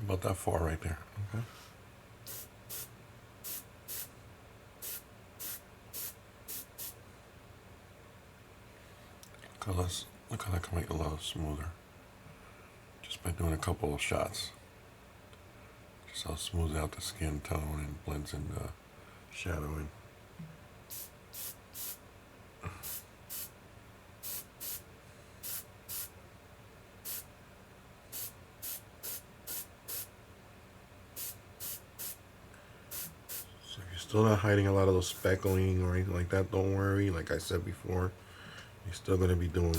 About that far right there. Okay. Look how that can make it a lot smoother. Just by doing a couple of shots. Just how it smooths out the skin tone and blends in the shadowing. Still not hiding a lot of those speckling or anything like that. Don't worry. Like I said before, you're still going to be doing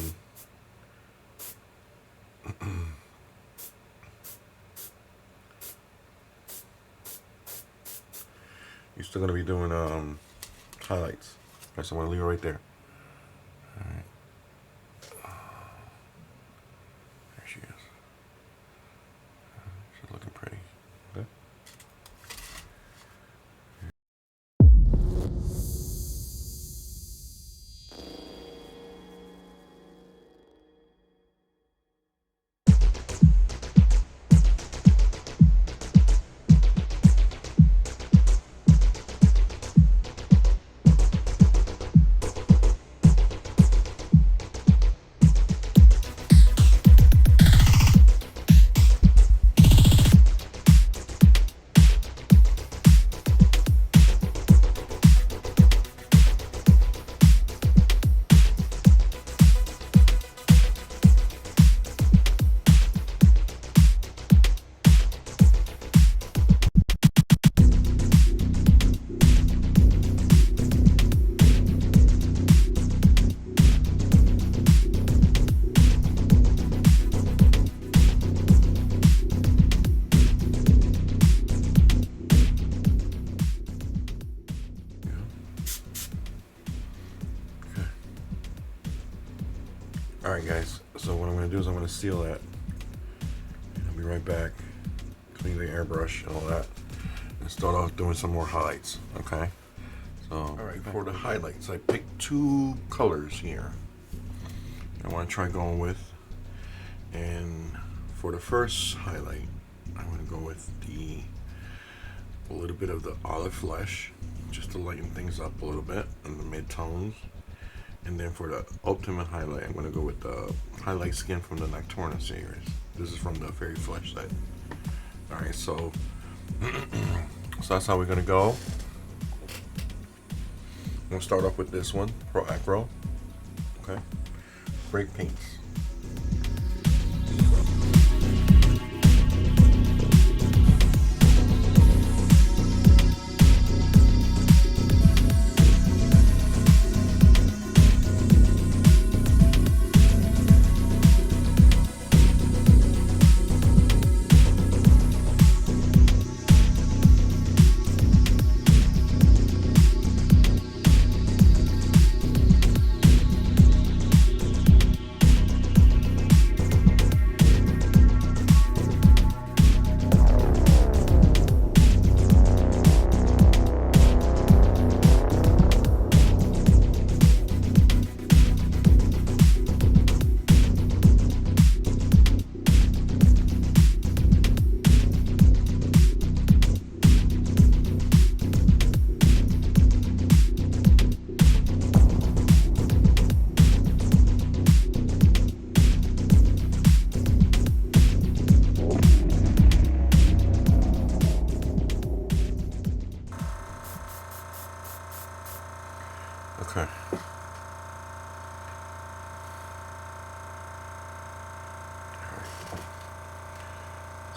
highlights. Okay, so I'm going to leave it right there. All right. There she is. She's looking pretty. Okay. Alright guys, so what I'm going to do is I'm going to seal that. I'll be right back. Clean the airbrush and all that. And start off doing some more highlights, okay? So, alright, for the highlights, I picked two colors here I want to try going with. And for the first highlight, I'm going to go with a little bit of the olive flesh, just to lighten things up a little bit in the mid-tones. And then for the ultimate highlight, I'm going to go with the highlight skin from the Nocturna series. This is from the Fairy Flesh set. Alright, so that's how we're going to go. I'm going to start off with this one, Pro Acro. Okay. Break paints.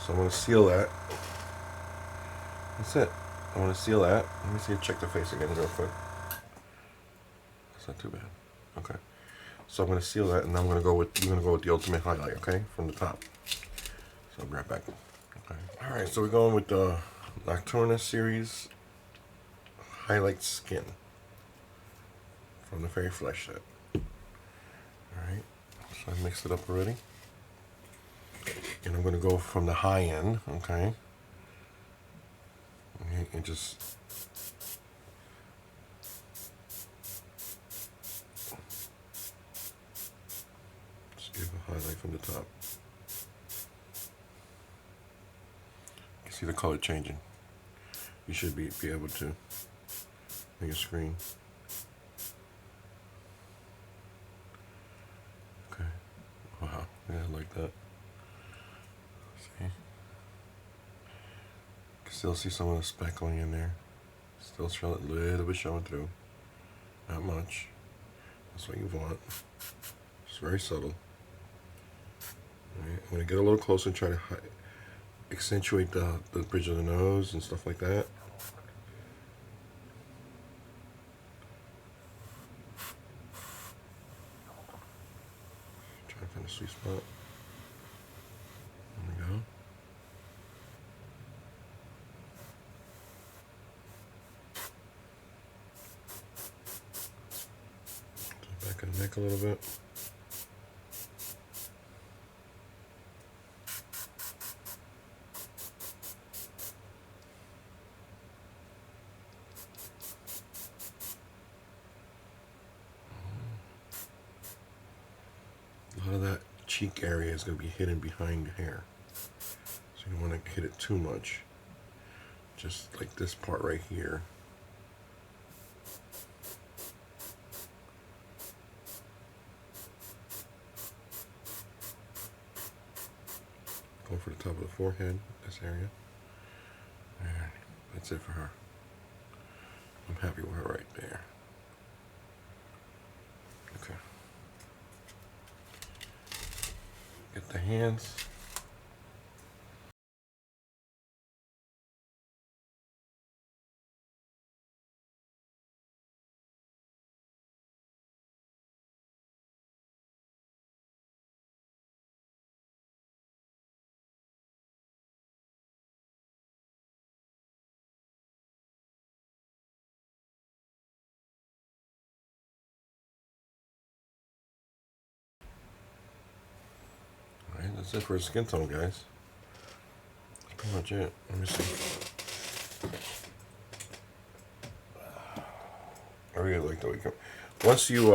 So I'm going to seal that. That's it. I want to seal that. Let me see. Check the face again real quick. That's not too bad. Okay. So I'm going to seal that, and I'm going to go with the ultimate highlight. Okay, from the top. So I'll be right back. Okay. All right. So we're going with the Nocturna series highlight skin from the Fairy Flesh set. All right. So I mixed it up already, and I'm going to go from the high end. Okay. And just give a highlight from the top. You can see the color changing. You should be able to make a screen. Okay. Wow. Yeah, I like that. See? You can still see some of the speckling in there. Still showing a little bit showing through. Not much. That's what you want. It's very subtle. Right. I'm going to get a little closer and try to accentuate the bridge of the nose and stuff like that. Try to find a sweet spot. There we go. Back of the neck a little bit. A lot of that cheek area is going to be hidden behind the hair. So you don't want to hit it too much. Just like this part right here. Go for the top of the forehead, this area. And that's it for her. I'm happy with her right there. Okay. Get the hands. Alright, that's it for a skin tone, guys. That's pretty much it. Let me see. I really like the way it comes. Once you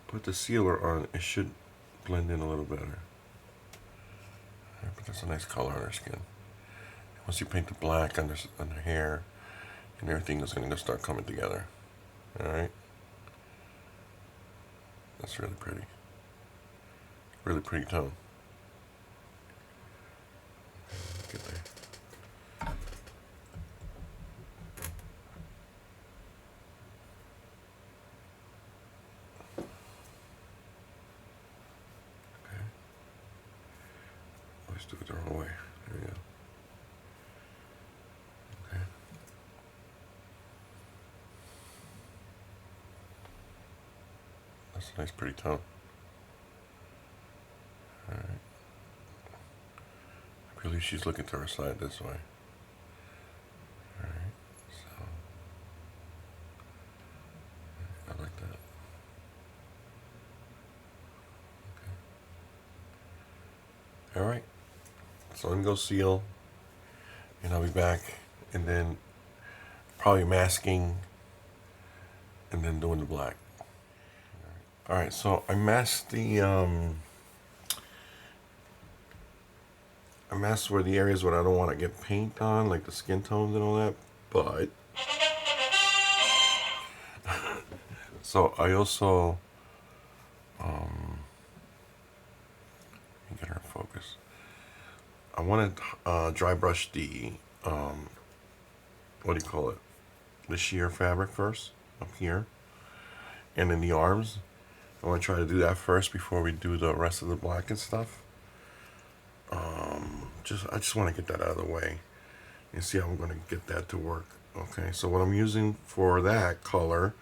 put the sealer on, it should blend in a little better. Right, but that's a nice color on her skin. Once you paint the black on her hair, and everything is going to start coming together. Alright? That's really pretty. Really pretty tone. Get there. Okay. Always do it the wrong way. There we go. Okay. That's a nice pretty tone. Alright. I believe she's looking to her side this way. Alright, so I like that. Okay. Alright. So let me go seal, and I'll be back, and then probably masking, and then doing the black. Alright, so I masked I masked where the areas where I don't want to get paint on, like the skin tones and all that, but so I also let me get her in focus. I want to dry brush the what do you call it? The sheer fabric first, up here. And then the arms. I want to try to do that first before we do the rest of the black and stuff. I just want to get that out of the way and see how I'm going to get that to work. Okay, so what I'm using for that color,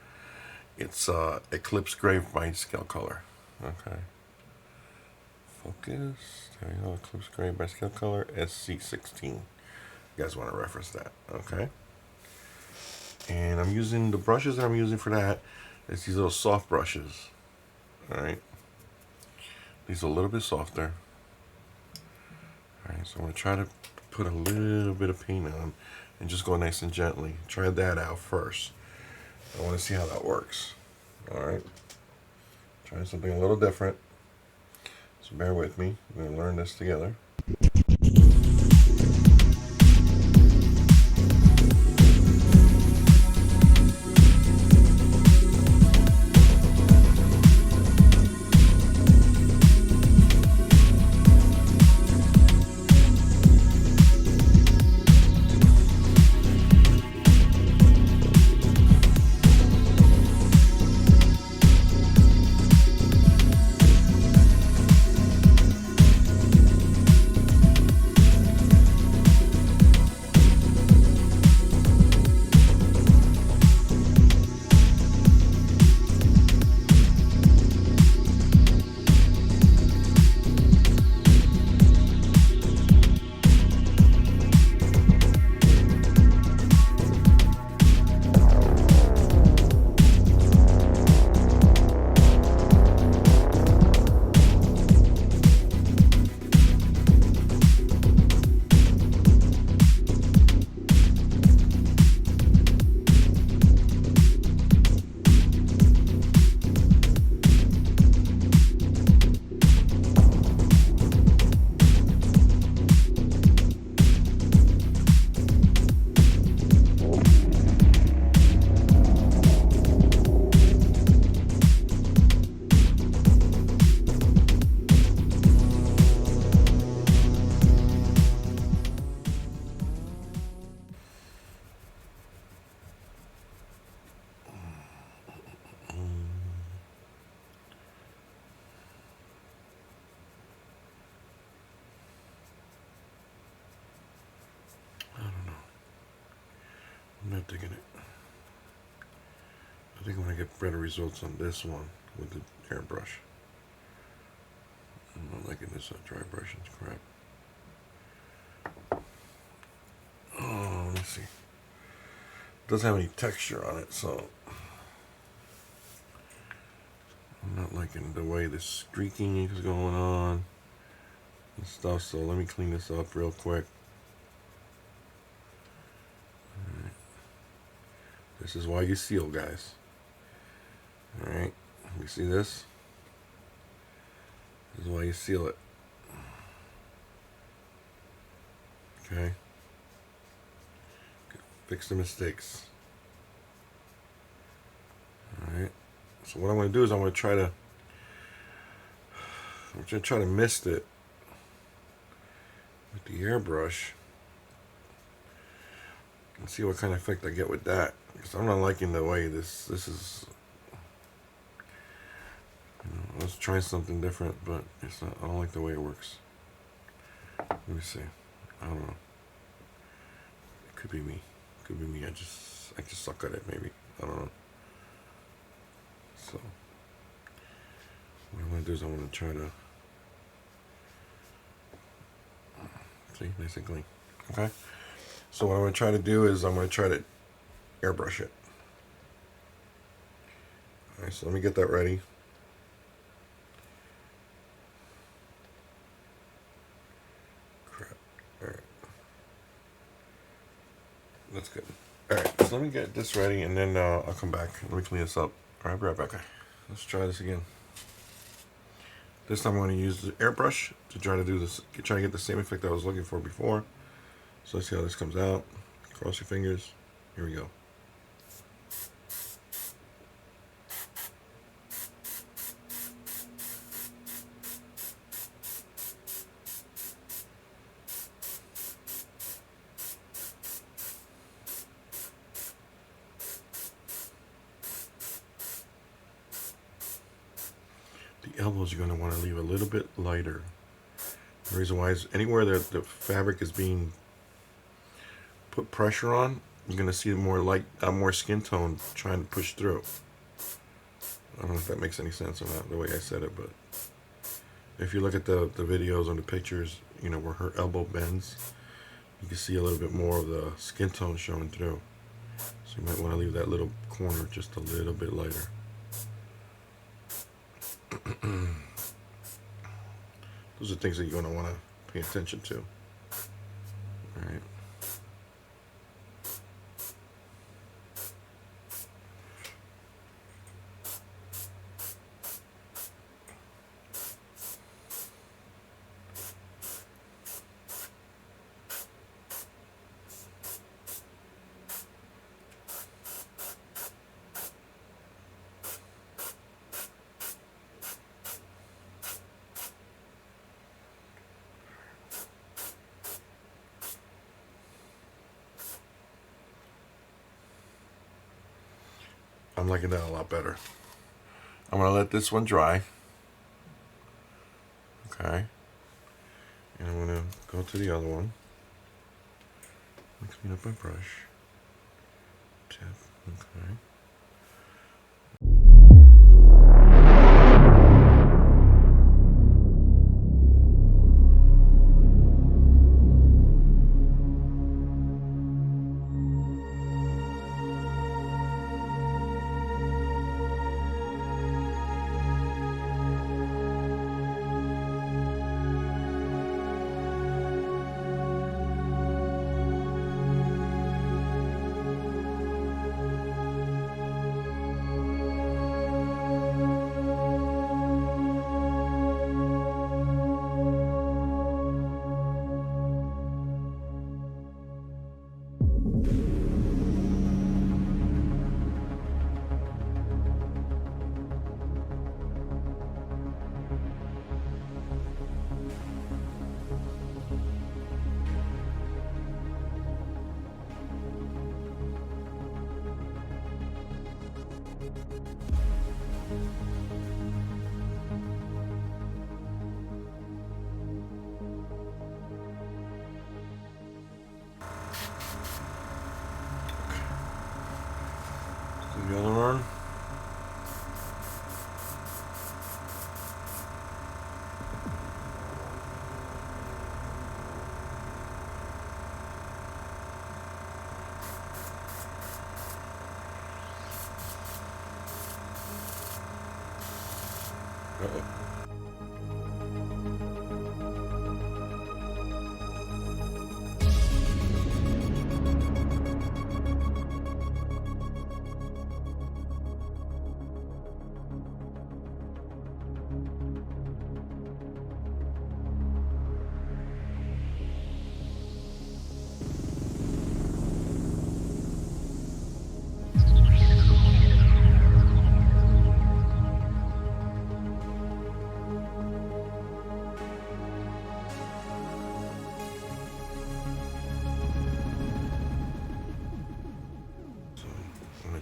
it's Eclipse Gray by Scale Color. Okay. Focus. There you go. Eclipse Gray by Scale Color SC16. You guys want to reference that. Okay. And I'm using the brushes that I'm using for that. It's these little soft brushes. Alright. These are a little bit softer. Alright, so I'm going to try to put a little bit of paint on and just go nice and gently. Try that out first. I want to see how that works. Alright. Try something a little different. So bear with me. We're going to learn this together. I'm not digging it. I think I'm going to get better results on this one with the airbrush. I'm not liking this dry brush. It's crap. Oh, let me see. It doesn't have any texture on it, so I'm not liking the way the streaking is going on and stuff. So let me clean this up real quick. Alright. This is why you seal, guys. Alright, you see this? This is why you seal it. Okay. Fix the mistakes. Alright. So what I'm going to do is I'm going to try to mist it with the airbrush and see what kind of effect I get with that. Because I'm not liking the way this is. I was trying something different, but it's not. I don't like the way it works. Let me see. I don't know. It could be me. Could be me. I just suck at it. Maybe. I don't know. So what I'm gonna do is I'm gonna try to see nice and clean. Okay. So what I'm gonna try to do is I'm gonna try to airbrush it. All right. So let me get that ready. That's good. Alright, so let me get this ready and then I'll come back. Let me clean this up. Alright, be right back. Okay, let's try this again. This time I'm going to use the airbrush to try to do this, try to get the same effect I was looking for before. So let's see how this comes out. Cross your fingers. Here we go. elbows, you're going to want to leave a little bit lighter. The reason why is anywhere that the fabric is being put pressure on, you're going to see more skin tone trying to push through. I don't know if that makes any sense or not, the way I said it, but if you look at the videos and the pictures, where her elbow bends, you can see a little bit more of the skin tone showing through. So you might want to leave that little corner just a little bit lighter. Those are things that you're going to want to pay attention to. All right. I'm liking that a lot better. I'm going to let this one dry. Okay. And I'm going to go to the other one. Clean up my brush. Tap. Okay. The other one. Uh-oh.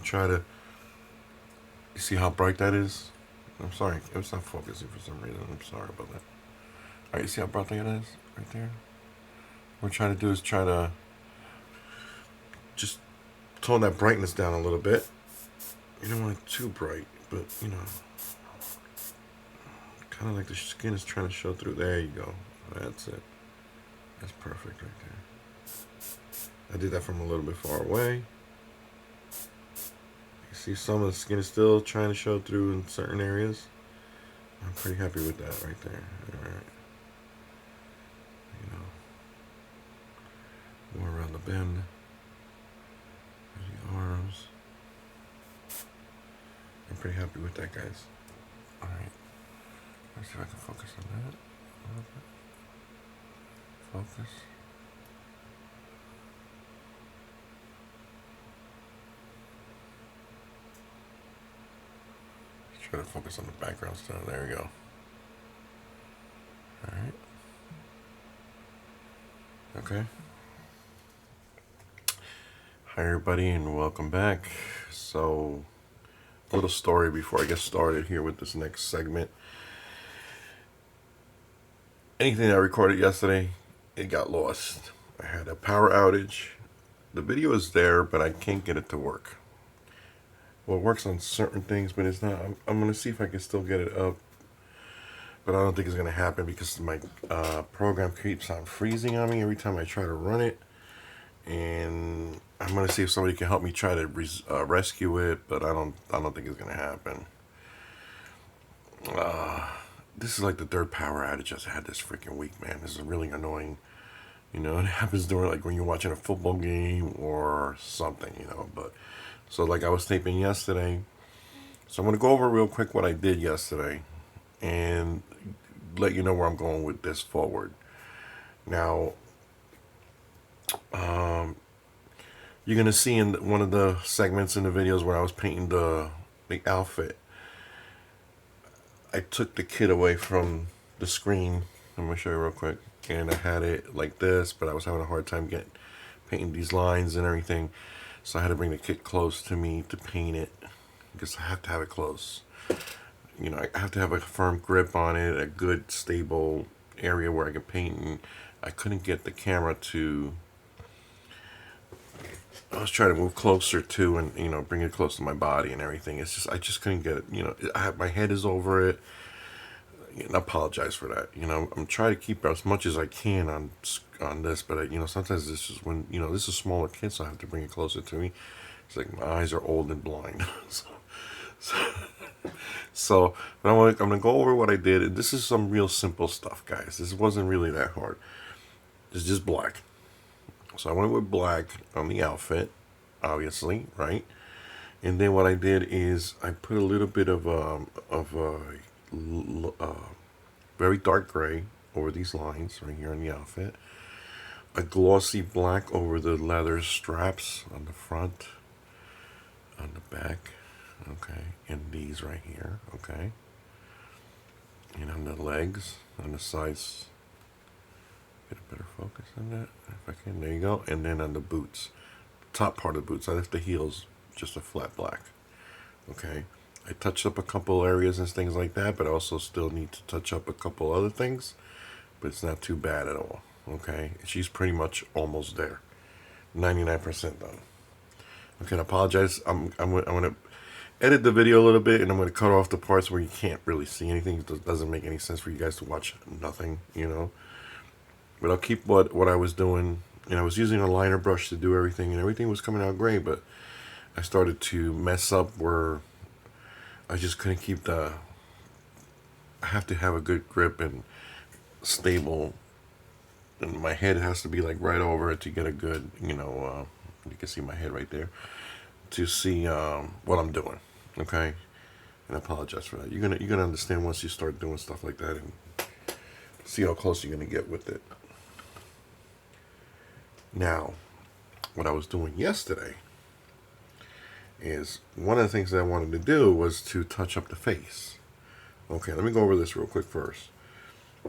Try to, you see how bright that is? I'm sorry, it's not focusing for some reason. I'm sorry about that. Alright, you see how bright that is right there? What we're trying to do is try to just tone that brightness down a little bit. You don't want it too bright, but kind of like the skin is trying to show through. There you go. That's it. That's perfect right there. I did that from a little bit far away. See, some of the skin is still trying to show through in certain areas. I'm pretty happy with that right there. All right. More around the bend. The arms. I'm pretty happy with that, guys. All right. Let's see if I can focus on that a little bit. Focus. Try to focus on the background stuff. There we go. Alright. Okay. Hi everybody and welcome back. So, a little story before I get started here with this next segment. anything I recorded yesterday, it got lost. I had a power outage. The video is there, but I can't get it to work. Well, it works on certain things, but it's not. I'm going to see if I can still get it up. But I don't think it's going to happen because my program keeps on freezing on me every time I try to run it. And I'm going to see if somebody can help me try to rescue it, but I don't think it's going to happen. This is like the third power outage I had this freaking week, man. This is really annoying. You know, it happens during like when you're watching a football game or something, you know. But so like I was taping yesterday, so I'm gonna go over real quick what I did yesterday, and let you know where I'm going with this forward. Now, you're gonna see in one of the segments in the videos where I was painting the outfit, I took the kit away from the screen. I'm gonna show you real quick. And I had it like this, but I was having a hard time painting these lines and everything. So I had to bring the kit close to me to paint it, because I have to have it close. You know, I have to have a firm grip on it, a good stable area where I can paint. And I couldn't get the camera to. I was trying to move closer to, and you know, bring it close to my body and everything. It's just I just couldn't get it. You know, my head is over it. And I apologize for that. You know, I'm trying to keep as much as I can on this, but you know, sometimes this is when, you know, this is a smaller kid, so I have to bring it closer to me. It's like my eyes are old and blind. so but I'm gonna go over what I did, and this is some real simple stuff, guys. This wasn't really that hard. It's just black. So I went with black on the outfit, obviously, right? And then what I did is I put a little bit of very dark gray over these lines right here on the outfit, a glossy black over the leather straps on the front, on the back, okay, and these right here, okay, and on the legs, on the sides. Get a better focus on that if I can. There you go. And then on the boots, top part of the boots, I left the heels just a flat black, okay. I touched up a couple areas and things like that, but I also still need to touch up a couple other things, but it's not too bad at all, okay? She's pretty much almost there, 99% done. Okay, I apologize. I'm going to edit the video a little bit, and I'm going to cut off the parts where you can't really see anything. It doesn't make any sense for you guys to watch nothing, you know? But I'll keep what I was doing, and I was using a liner brush to do everything, and everything was coming out great, but I started to mess up where I just couldn't keep I have to have a good grip and stable, and my head has to be like right over it to get a good, you know, you can see my head right there, to see what I'm doing, okay? And I apologize for that. You're gonna understand once you start doing stuff like that and see how close you're gonna get with it. Now, what I was doing yesterday is one of the things that I wanted to do was to touch up the face. Okay, let me go over this real quick first.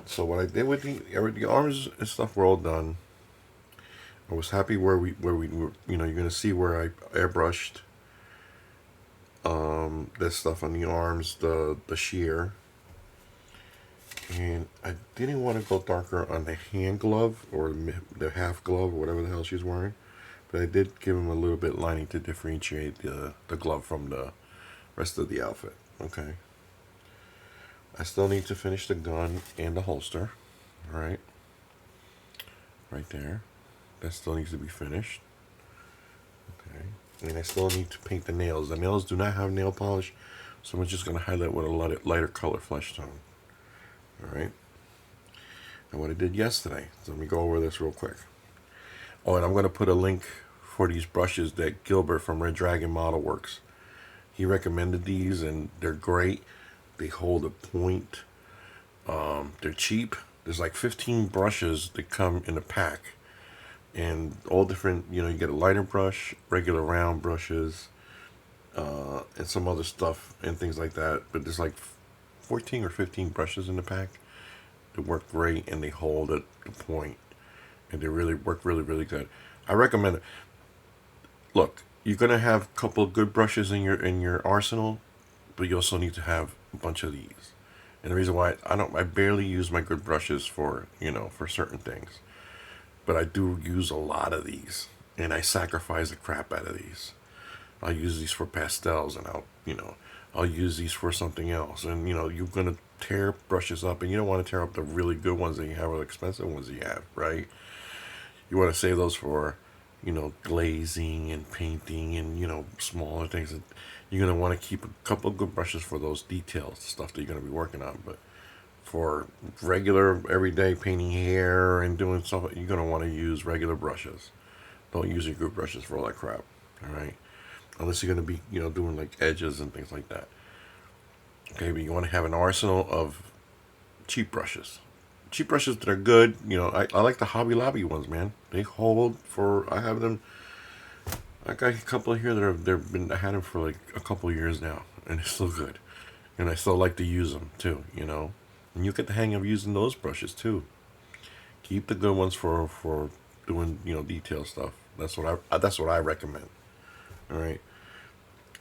So what I did with the arms and stuff were all done. I was happy where we were. You know, you're gonna see where I airbrushed this stuff on the arms, the sheer, and I didn't want to go darker on the hand glove or the half glove or whatever the hell she's wearing. But I did give him a little bit lining to differentiate the glove from the rest of the outfit. Okay. I still need to finish the gun and the holster. Alright. Right there. That still needs to be finished. Okay. And I still need to paint the nails. The nails do not have nail polish, so I'm just going to highlight with a lighter color flesh tone. Alright. And what I did yesterday. So let me go over this real quick. Oh, and I'm going to put a link for these brushes that Gilbert from Red Dragon Model Works. He recommended these, and they're great. They hold a point. They're cheap. There's like 15 brushes that come in a pack. And all different, you know, you get a lighter brush, regular round brushes, and some other stuff and things like that. But there's like 14 or 15 brushes in the pack. They work great, and they hold at the point. And they really work really good. I recommend it. Look, you're gonna have a couple of good brushes in your arsenal, but you also need to have a bunch of these. And the reason why I barely use my good brushes for, for certain things. But I do use a lot of these. And I sacrifice the crap out of these. I'll use these for pastels, and I'll use these for something else. And, you're going to tear brushes up, and you don't want to tear up the really good ones that you have or the expensive ones that you have, right? You want to save those for, glazing and painting and, smaller things. You're going to want to keep a couple of good brushes for those details, stuff that you're going to be working on. But for regular, everyday painting hair and doing stuff, you're going to want to use regular brushes. Don't use your good brushes for all that crap, all right? Unless you're going to be, doing like edges and things like that. Okay, but you want to have an arsenal of cheap brushes. Cheap brushes that are good, I like the Hobby Lobby ones, man. They hold for, I have them, I got a couple here that I had them for like a couple of years now, and they're still good. And I still like to use them too, And you get the hang of using those brushes too. Keep the good ones for doing, detail stuff. That's what I recommend. All right.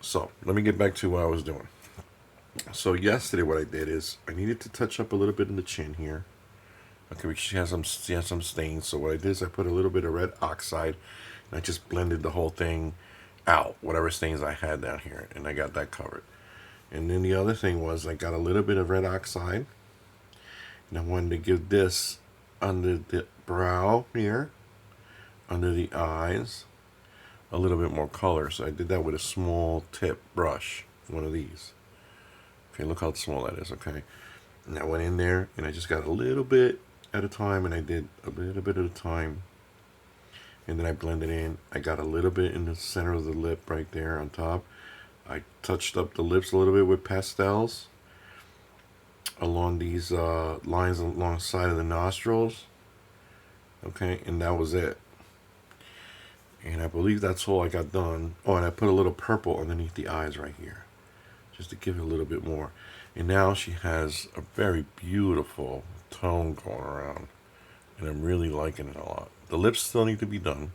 So let me get back to what I was doing. So yesterday, what I did is I needed to touch up a little bit in the chin here. Okay, because she has some stains. So what I did is I put a little bit of red oxide, and I just blended the whole thing out, whatever stains I had down here, and I got that covered. And then the other thing was I got a little bit of red oxide, and I wanted to give this under the brow here, under the eyes, a little bit more color. So I did that with a small tip brush, one of these. Okay, look how small that is, okay? And I went in there, and I just got a little bit at a time, and I did a little bit at a time. And then I blended in. I got a little bit in the center of the lip right there on top. I touched up the lips a little bit with pastels along these lines along the side of the nostrils. Okay, and that was it. And I believe that's all I got done. Oh, and I put a little purple underneath the eyes right here, just to give it a little bit more. And now she has a very beautiful tone going around, and I'm really liking it a lot. The lips still need to be done.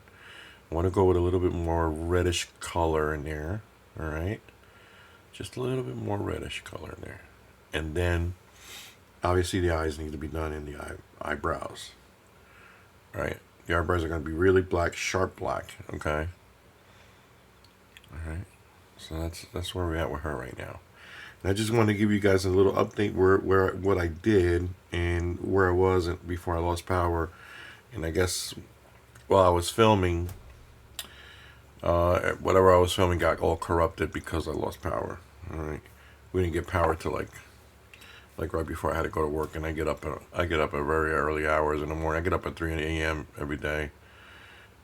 I want to go with a little bit more reddish color in there. All right, just a little bit more reddish color in there. And then obviously the eyes need to be done in the eyebrows. All right, the eyebrows are going to be really black, sharp black. Okay. All right, so that's where we're at with her right now. And I just want to give you guys a little update where what I did and where I was before I lost power. And I guess while I was filming, whatever I was filming got all corrupted because I lost power. All right, we didn't get power till like right before I had to go to work, and I get up at very early hours in the morning. I get up at 3 a.m. every day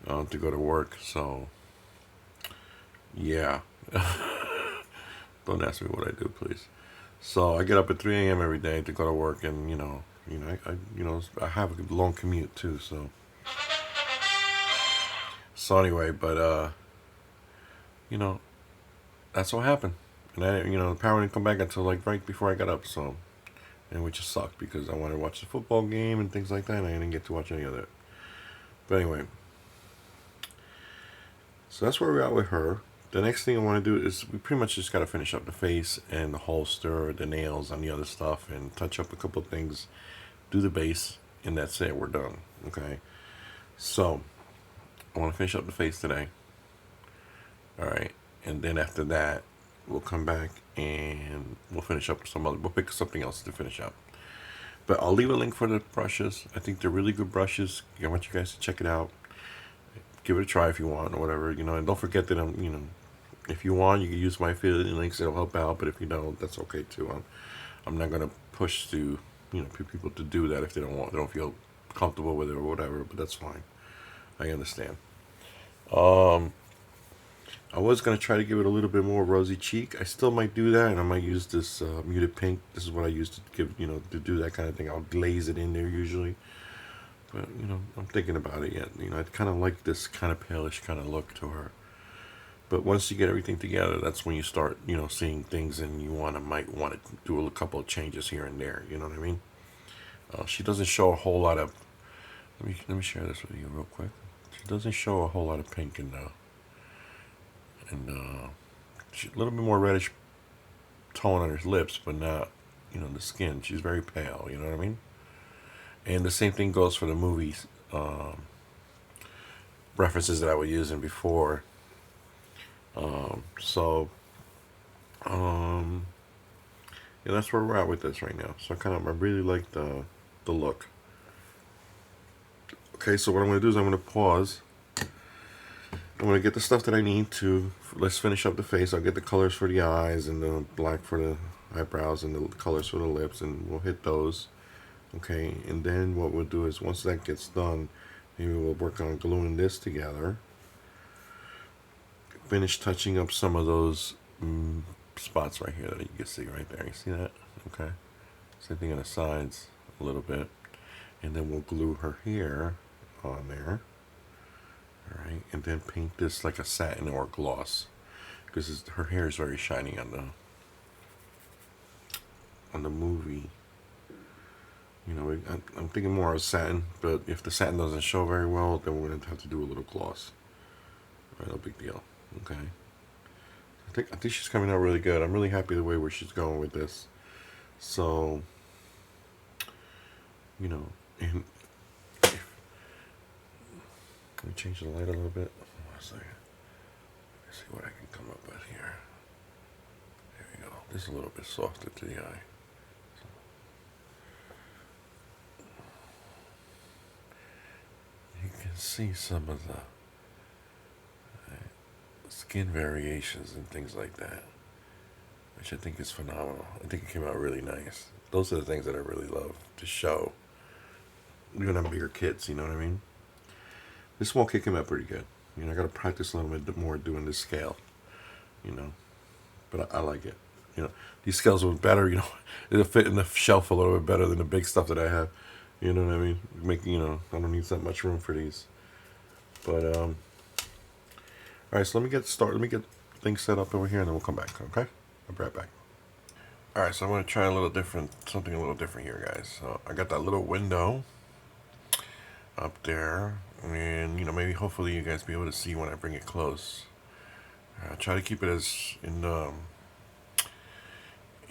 to go to work. So yeah, don't ask me what I do, please. So I get up at 3 a.m. every day to go to work, and I have a long commute too. So anyway, but that's what happened. And the power didn't come back until like right before I got up. So, and which just sucked because I wanted to watch the football game and things like that, and I didn't get to watch any of that. But anyway, so that's where we're at with her. The next thing I want to do is we pretty much just got to finish up the face and the holster, the nails, and the other stuff, and touch up a couple of things, do the base, and that's it. We're done. Okay. So I want to finish up the face today. All right, and then after that, we'll come back and we'll finish up we'll pick something else to finish up. But I'll leave a link for the brushes. I think they're really good brushes. I want you guys to check it out. Give it a try if you want or whatever, and don't forget that if you want, you can use my affiliate links. It'll help out. But if you don't, that's okay too. I'm not gonna push to people to do that if they don't feel comfortable with it or whatever. But that's fine. I understand. I was going to try to give it a little bit more rosy cheek. I still might do that, and I might use this muted pink. This is what I use to give, to do that kind of thing. I'll glaze it in there usually. But, I'm thinking about it yet. I kind of like this kind of palish kind of look to her. But once you get everything together, that's when you start, seeing things, and you might want to do a couple of changes here and there. You know what I mean? She doesn't show a whole lot of... Let me share this with you real quick. She doesn't show a whole lot of pink in a little bit more reddish tone on her lips, but not you know, the skin. She's very pale, you know what I mean? And the same thing goes for the movies references that I was using before. So yeah, that's where we're at with this right now. So I really like the look. Okay, so what I'm going to do is I'm going to pause. I'm going to get the stuff that I need to. Let's finish up the face. I'll get the colors for the eyes and the black for the eyebrows and the colors for the lips, and we'll hit those. Okay, and then what we'll do is once that gets done, maybe we'll work on gluing this together. Finish touching up some of those spots right here that you can see right there. You see that? Okay. Same thing on the sides a little bit. And then we'll glue her hair on there. Alright, and then paint this like a satin or gloss. Because her hair is very shiny on the movie. You know, I'm thinking more of satin, but if the satin doesn't show very well, then we're going to have to do a little gloss. Alright, no big deal. Okay. I think she's coming out really good. I'm really happy the way where she's going with this. So, you know, and let me change the light a little bit. Hold on a second. Let's see what I can come up with here. There we go. This is a little bit softer to the eye. You can see some of the skin variations and things like that, which I think is phenomenal. I think it came out really nice. Those are the things that I really love to show. Even on bigger kids, you know what I mean? This one came out pretty good. You know, I got to practice a little bit more doing this scale, you know. But I like it. You know, these scales were better, you know. It'll fit in the shelf a little bit better than the big stuff that I have. You know what I mean? You know, I don't need that much room for these. But, all right, so let me get started. Let me get things set up over here, and then we'll come back, okay? I'll be right back. All right, so I'm going to try something a little different here, guys. So I got that little window up there, and, you know, maybe hopefully you guys be able to see when I bring it close. I'll try to keep it as in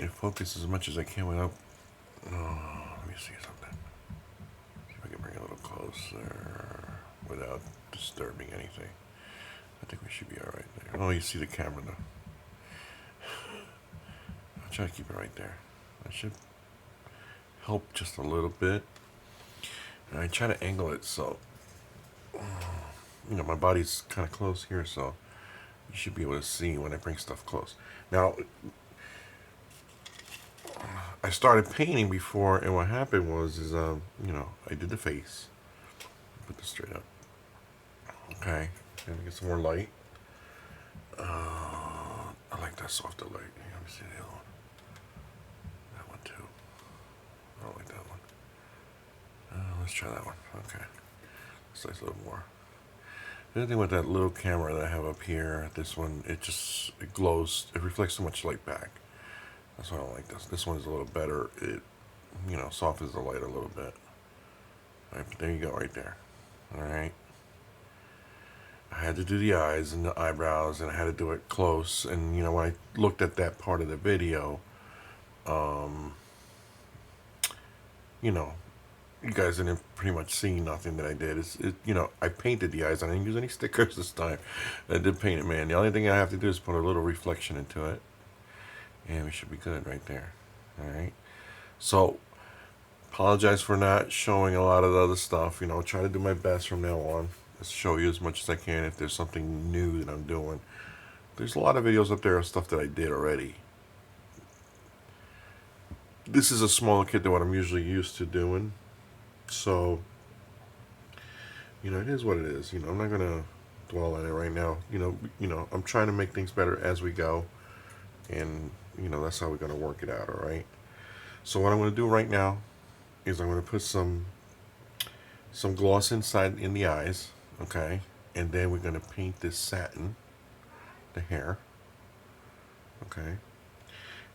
focus as much as I can without, let me see something. See if I can bring it a little closer without disturbing anything. I think we should be all right there. Oh, you see the camera though. I'll try to keep it right there. That should help just a little bit. And I try to angle it so, you know, my body's kind of close here, so you should be able to see when I bring stuff close. Now, I started painting before, and what happened was, you know, I did the face. Put this straight up. Okay. Let me get some more light. I like that softer light. Let me see the other one. That one too. I don't like that one. Let's try that one. Okay. This light's a little more. The other thing with that little camera that I have up here, this one, it glows. It reflects so much light back. That's why I don't like this. This one's a little better. It, you know, softens the light a little bit. All right, but there you go, right there. All right. I had to do the eyes and the eyebrows, and I had to do it close. And, you know, when I looked at that part of the video, you know, you guys didn't pretty much see nothing that I did. You know, I painted the eyes. I didn't use any stickers this time. I did paint it, man. The only thing I have to do is put a little reflection into it. And we should be good right there. All right. So, apologize for not showing a lot of the other stuff. You know, try to do my best from now on. Let's show you as much as I can if there's something new that I'm doing. There's a lot of videos up there of stuff that I did already. This is a smaller kit than what I'm usually used to doing. So, you know, it is what it is. You know, I'm not going to dwell on it right now. You know, I'm trying to make things better as we go. And, you know, that's how we're going to work it out, all right? So what I'm going to do right now is I'm going to put some gloss inside in the eyes, okay? And then we're going to paint this satin, the hair, okay?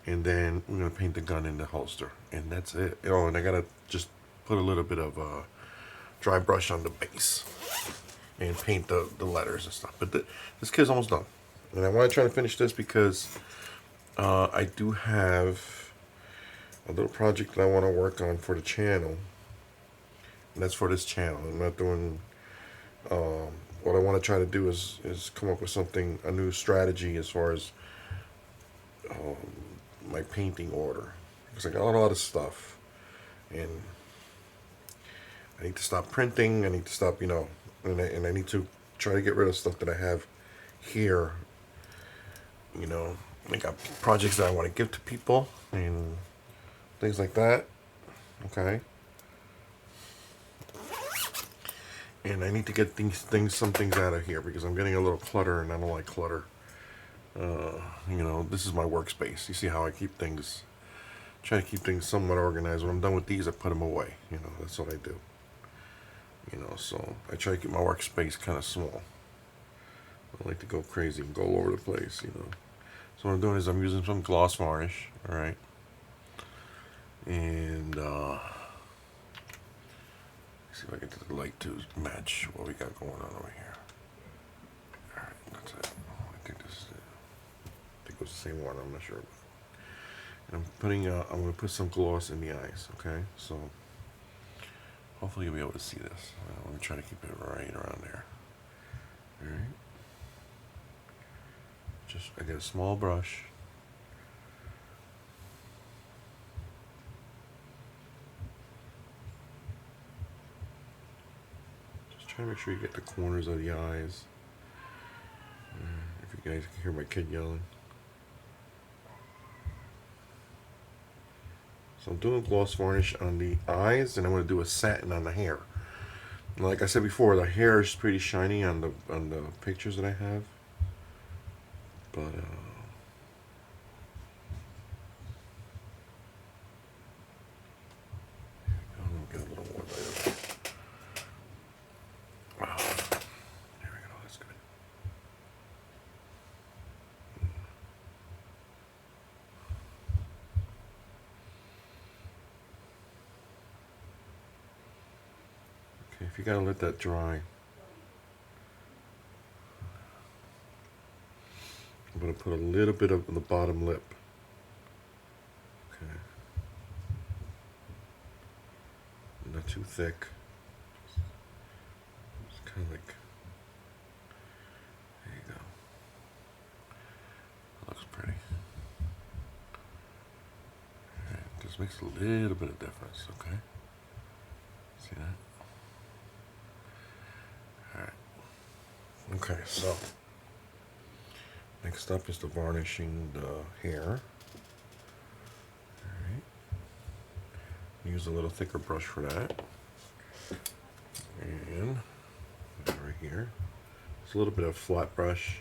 And then we're going to paint the gun in the holster. And that's it. Oh, and I got to just put a little bit of dry brush on the base and paint the letters and stuff. But this kit's almost done. And I want to try to finish this because I do have a little project that I want to work on for the channel. And that's for this channel. I'm not doing. What I want to try to do is come up with something, a new strategy as far as my painting order, because I got a lot of stuff, and I need to stop printing. I need to stop, and I need to try to get rid of stuff that I have here. I got projects that I want to give to people and things like that. Okay. And I need to get some things out of here because I'm getting a little clutter, and I don't like clutter. This is my workspace. You see how I keep things, try to keep things somewhat organized. When I'm done with these, I put them away. That's what I do. So I try to keep my workspace kind of small. I don't like to go crazy and go all over the place. So what I'm doing is I'm using some gloss varnish. All right. And see if I can get the light to match what we got going on over here. All right, that's it. I think this is it. I think it was the same one. I'm not sure. And I'm going to put some gloss in the eyes. Okay, so hopefully you'll be able to see this. I'm going to try to keep it right around there. All right. I get a small brush. Just try to make sure you get the corners of the eyes. If you guys can hear my kid yelling. So I'm doing gloss varnish on the eyes, and I'm going to do a satin on the hair. And like I said before, the hair is pretty shiny on the pictures that I have. But get a little more light. Wow. There we go. That's good. Okay, if you gotta let that dry, I'm going to put a little bit of the bottom lip. Okay. Not too thick. It's kind of like, there you go. That looks pretty. Alright, just makes a little bit of difference, okay? See that? Alright. Okay, so next up is the varnishing the hair. Alright. Use a little thicker brush for that. And right here. It's a little bit of flat brush.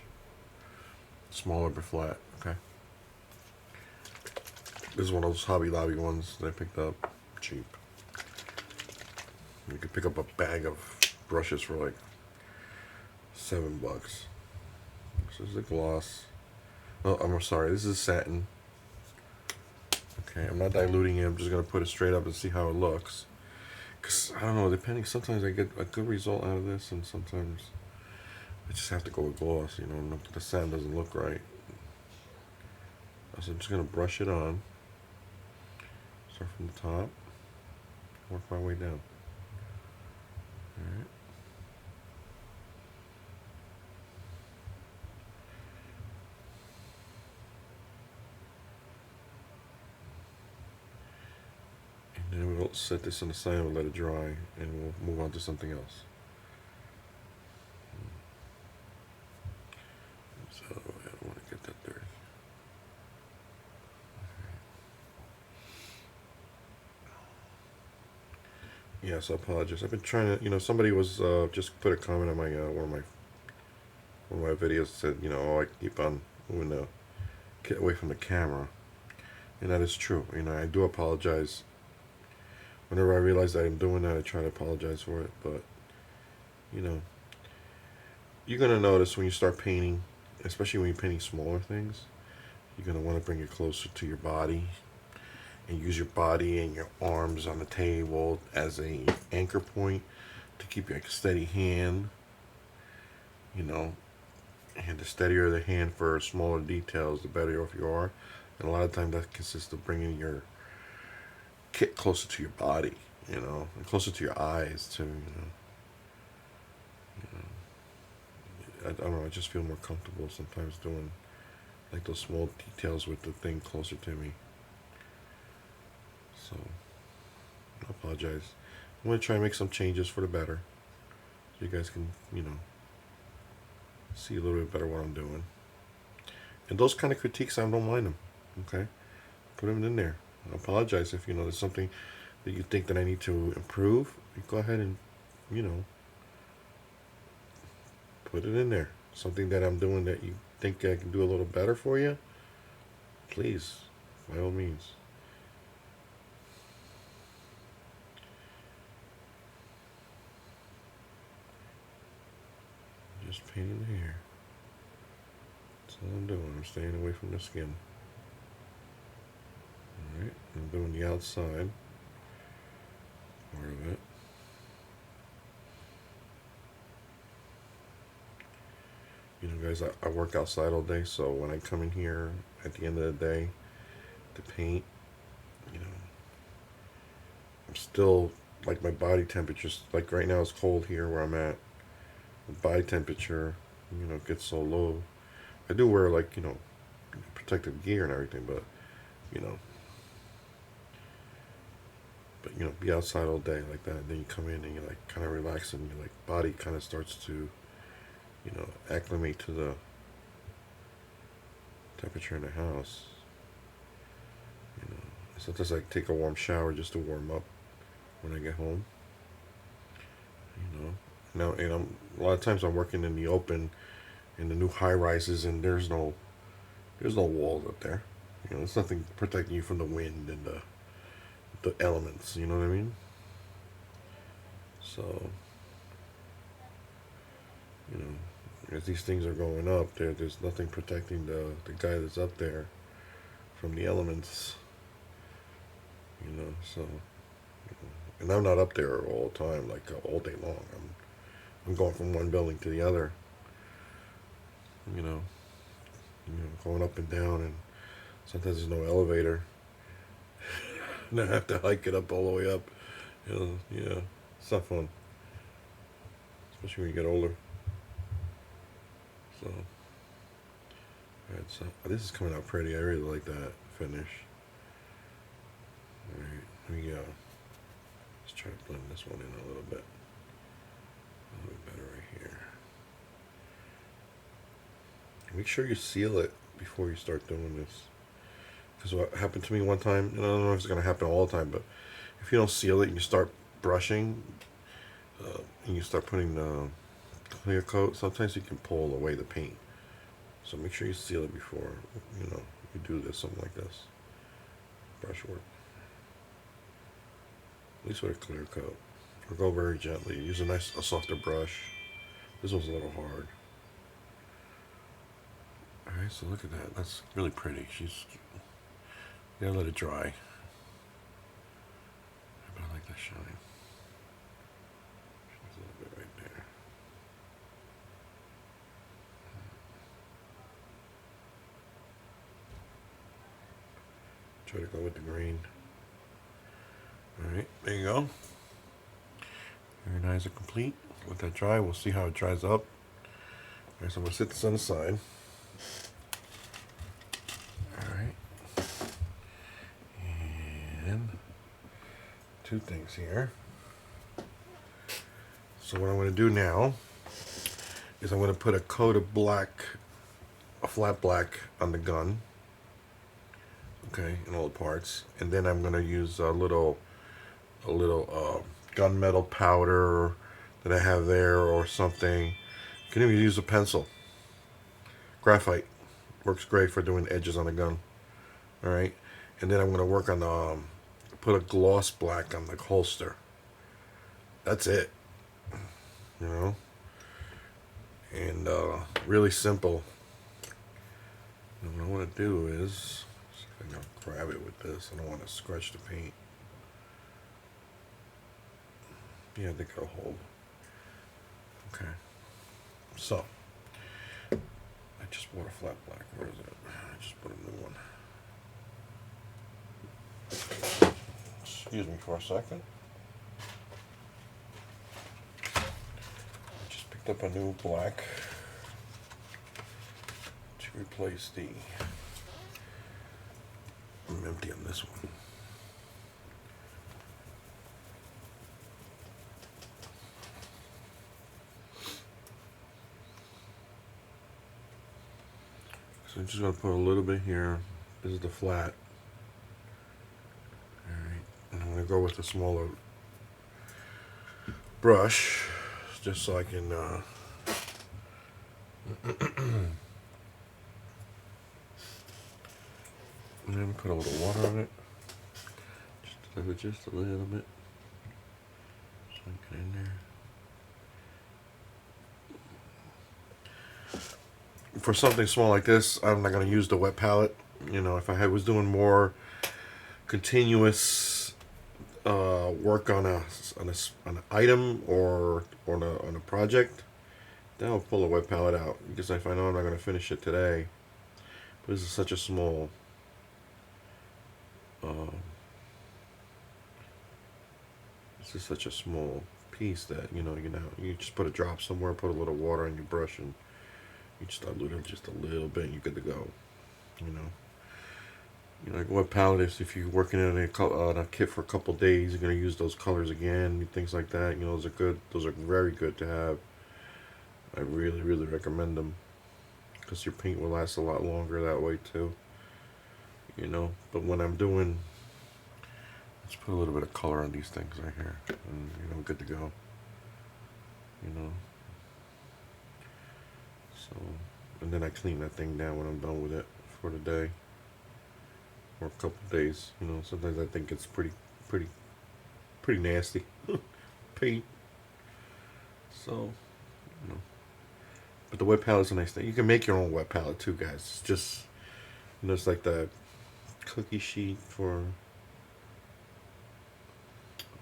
Smaller but flat, okay? This is one of those Hobby Lobby ones that I picked up cheap. You could pick up a bag of brushes for like $7. This is a gloss. Oh, I'm sorry, this is satin. Okay, I'm not diluting it. I'm just going to put it straight up and see how it looks. Because, I don't know, sometimes I get a good result out of this, and sometimes I just have to go with gloss, the satin doesn't look right. So I'm just going to brush it on. Start from the top. Work my way down. Alright. And then we'll set this on the side and we'll let it dry, and we'll move on to something else. So I don't want to get that dirty. Yes, I apologize. I've been trying to, somebody was just put a comment on my one of my videos, said, I keep on moving the kid away from the camera, and that is true. I do apologize. Whenever I realize that I'm doing that, I try to apologize for it. But you're gonna notice when you start painting, especially when you're painting smaller things, you're gonna want to bring it closer to your body. And use your body and your arms on the table as a anchor point to keep your steady hand. And the steadier the hand for smaller details, the better off you are. And a lot of times that consists of bringing your get closer to your body, you know, and closer to your eyes too, I don't know, I just feel more comfortable sometimes doing like those small details with the thing closer to me. So, I apologize. I'm going to try and make some changes for the better. So you guys can, see a little bit better what I'm doing. And those kind of critiques, I don't mind them. Okay? Put them in there. I apologize if, there's something that you think that I need to improve. You go ahead and, put it in there. Something that I'm doing that you think I can do a little better for you. Please, by all means. Just painting the hair. That's all I'm doing. I'm staying away from the skin. Alright, I'm doing the outside part of it. Guys, I work outside all day, so when I come in here at the end of the day to paint, I'm still, like, my body temperature, like right now it's cold here where I'm at. The body temperature, gets so low. I do wear, like, protective gear and everything, but, be outside all day like that, and then you come in and you're, like, kind of relaxing, and your, like, body kind of starts to, acclimate to the temperature in the house. Sometimes I take a warm shower just to warm up when I get home. Now, and a lot of times I'm working in the open, in the new high rises, and there's no walls up there. There's nothing protecting you from the wind and the elements. You know what I mean? So, as these things are going up, there's nothing protecting the guy that's up there from the elements. So, and I'm not up there all the time, like all day long. I'm going from one building to the other. Going up and down, and sometimes there's no elevator, and I have to hike it up all the way up. It's not fun, especially when you get older. So, alright, so this is coming out pretty. I really like that finish. Alright, here we go. Let's try to blend this one in a little bit better right here. Make sure you seal it before you start doing this. Because what happened to me one time, and I don't know if it's going to happen all the time, but if you don't seal it and you start brushing, and you start putting the clear coat, sometimes you can pull away the paint. So make sure you seal it before, you do this, something like this. Brush work. At least with a clear coat. Or go very gently. Use a softer brush. This one's a little hard. Alright, so look at that. That's really pretty. Gotta let it dry. But I like that shine. There's a little bit right there. Try to go with the green. Alright, there you go. Your eyes are complete. Let that dry. We'll see how it dries up. Alright, so I'm going to set this on the side. Alright. And two things here. So what I'm going to do now is I'm going to put a coat of black, a flat black on the gun. Okay, in all the parts. And then I'm going to use a little gunmetal powder that I have there or something. You can even use a pencil. Graphite works great for doing edges on a gun. Alright, and then I'm going to work on put a gloss black on the holster. That's it. And really simple. And what I want to do is, see if I can grab it with this. I don't want to scratch the paint. Yeah, I think it'll hold. Okay. So, I just bought a flat black. Where is it? I just bought a new one. Excuse me for a second. Just picked up a new black to replace the. I'm empty on this one. So I'm just going to put a little bit here. This is the flat. Alright, and I'm going to go with a smaller brush just so I can and then put a little water on it. Just a little bit. So I get in there. For something small like this, I'm not going to use the wet palette. You know, if I was doing more continuous work on an item or on a project, then I'll pull a wet palette out because if I know I'm not going to finish it today. But this is such a small this is such a small piece that you just put a drop somewhere, put a little water on your brush, and you just dilute it just a little bit, and you're good to go. Like wet palette is if you're working on a kit for a couple days, you're gonna use those colors again, things like that. Those are good. Those are very good to have. I really, really recommend them because your paint will last a lot longer that way too. But when I'm doing, let's put a little bit of color on these things right here, and I'm good to go. So, and then I clean that thing down when I'm done with it for the day. Or a couple days, sometimes I think it's pretty nasty paint. So, but the wet palette's a nice thing. You can make your own wet palette too, guys. It's just, it's like the cookie sheet for,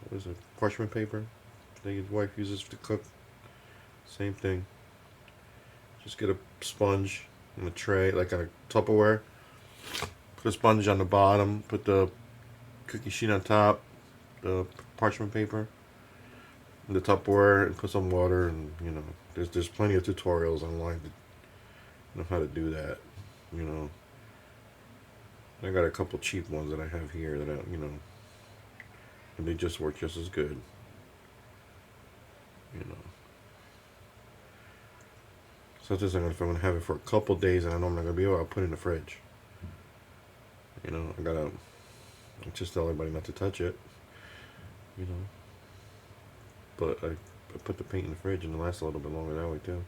what is it, parchment paper that your wife uses to cook. Same thing. Just get a sponge and a tray, like a Tupperware. Put a sponge on the bottom, put the cookie sheet on top, the parchment paper, and the Tupperware, and put some water, and there's plenty of tutorials online to know how to do that. I got a couple cheap ones that I have here that and they just work just as good. So just if I'm gonna have it for a couple days and I know I'm not gonna be able, I'll put it in the fridge. I just tell everybody not to touch it. But I put the paint in the fridge and it lasts a little bit longer that way too.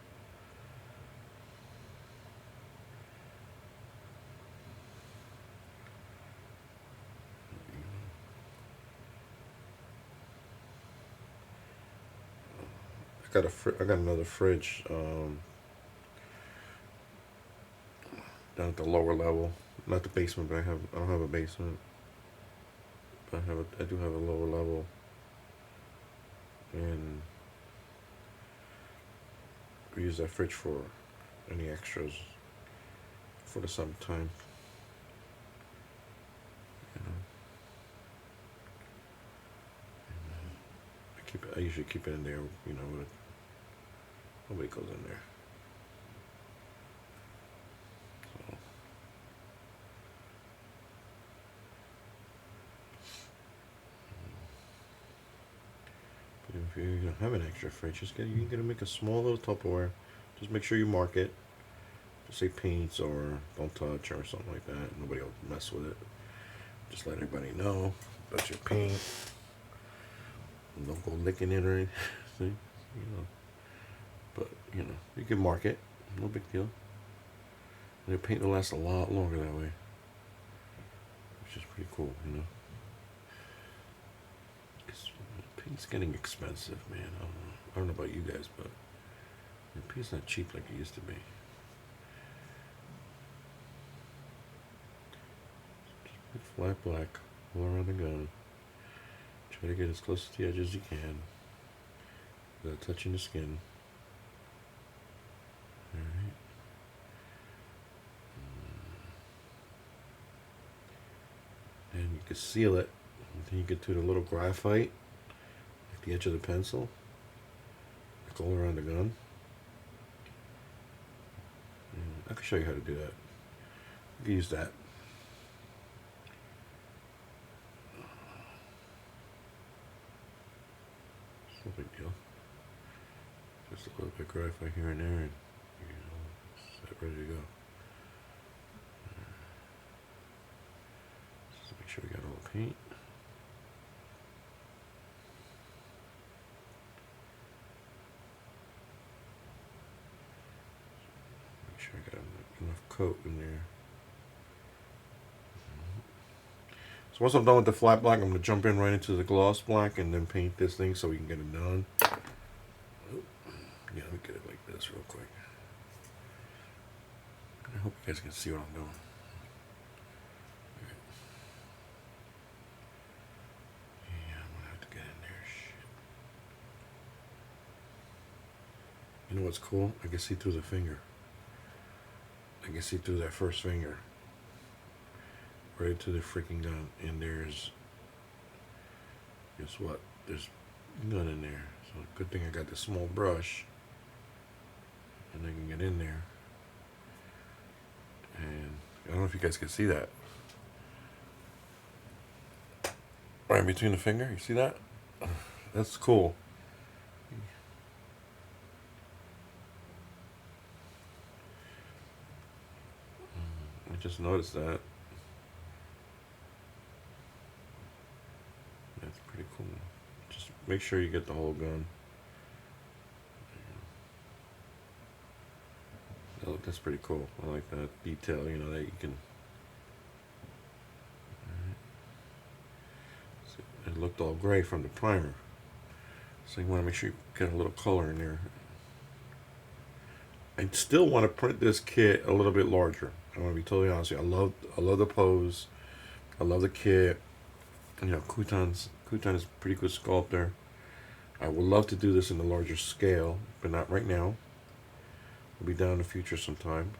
I got another fridge down at the lower level, not the basement, but I don't have a basement. But I do have a lower level, and we use that fridge for any extras for the summertime. I usually keep it in there, but nobody goes in there. So. But if you don't have an extra fridge, you can make a small little Tupperware. Just make sure you mark it. Just say paints or don't touch or something like that. Nobody will mess with it. Just let everybody know that's your paint. Don't go licking it or anything, But, you can mark it. No big deal. And the paint will last a lot longer that way. Which is pretty cool, Because paint's getting expensive, man. I don't know about you guys, but paint's not cheap like it used to be. Just put flat black all around the gun. Try to get as close to the edge as you can without touching the skin. Alright. And you can seal it Then you get to the little graphite at the edge of the pencil, like all around the gun. And I can show you how to do that. You can use that. It's no big deal. Just a little bit of graphite here and there, and set ready to go. Just make sure we got all the paint. Make sure I got enough coat in there. So once I'm done with the flat black, I'm going to jump in right into the gloss black and then paint this thing so we can get it done. Yeah, let me get it like this real quick. I hope you guys can see what I'm doing. Yeah, I'm going to have to get in there. Shit. You know what's cool? I can see through the finger. I can see through that first finger. Right to the freaking gun. And there's... Guess what? There's gun in there. So good thing I got this small brush. And I can get in there. And I don't know if you guys can see that. Right in between the finger, you see that? That's cool. I just noticed that. That's pretty cool. Just make sure you get the whole gun. Oh, that's pretty cool. I like that detail, you know, that you can... So it looked all gray from the primer. So you want to make sure you get a little color in there. I still want to print this kit a little bit larger. I want to be totally honest with you. I love the pose. I love the kit. You know, Kuton is a pretty good sculptor. I would love to do this in a larger scale, but not right now. We'll be down in the future sometime.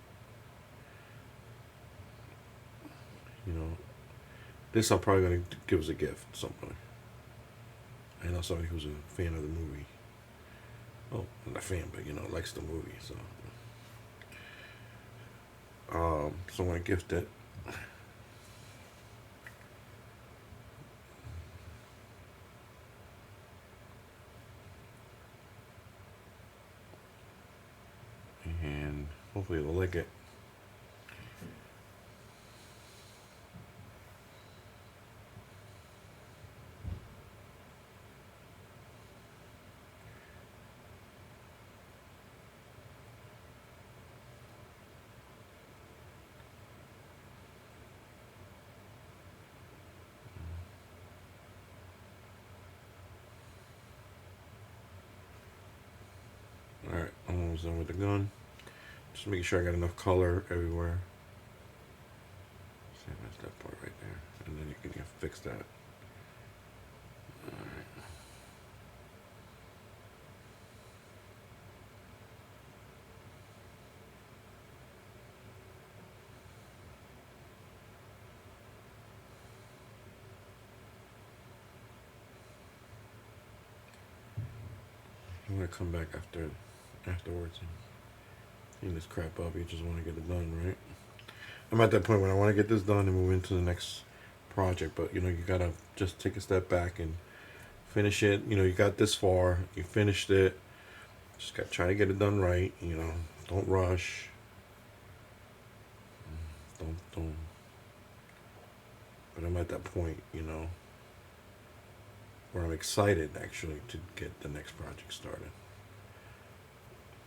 You know, this I'm probably going to give as a gift to somebody. I know somebody who's a fan of the movie. Oh, not a fan, but you know, likes the movie. So I'm going to gift it. And hopefully they'll like it. Alright, I'm almost done with the gun. Just making sure I got enough color everywhere. See, that's that part right there. And then you can fix that. Alright. I'm gonna come back afterwards and clean this crap up. You just want to get it done, right? I'm at that point when I want to get this done and move into the next project, but you know, you gotta just take a step back and finish it. You know, you got this far, you finished it. Just gotta try to get it done right. You know, don't rush. Don't. But I'm at that point, you know, where I'm excited actually to get the next project started.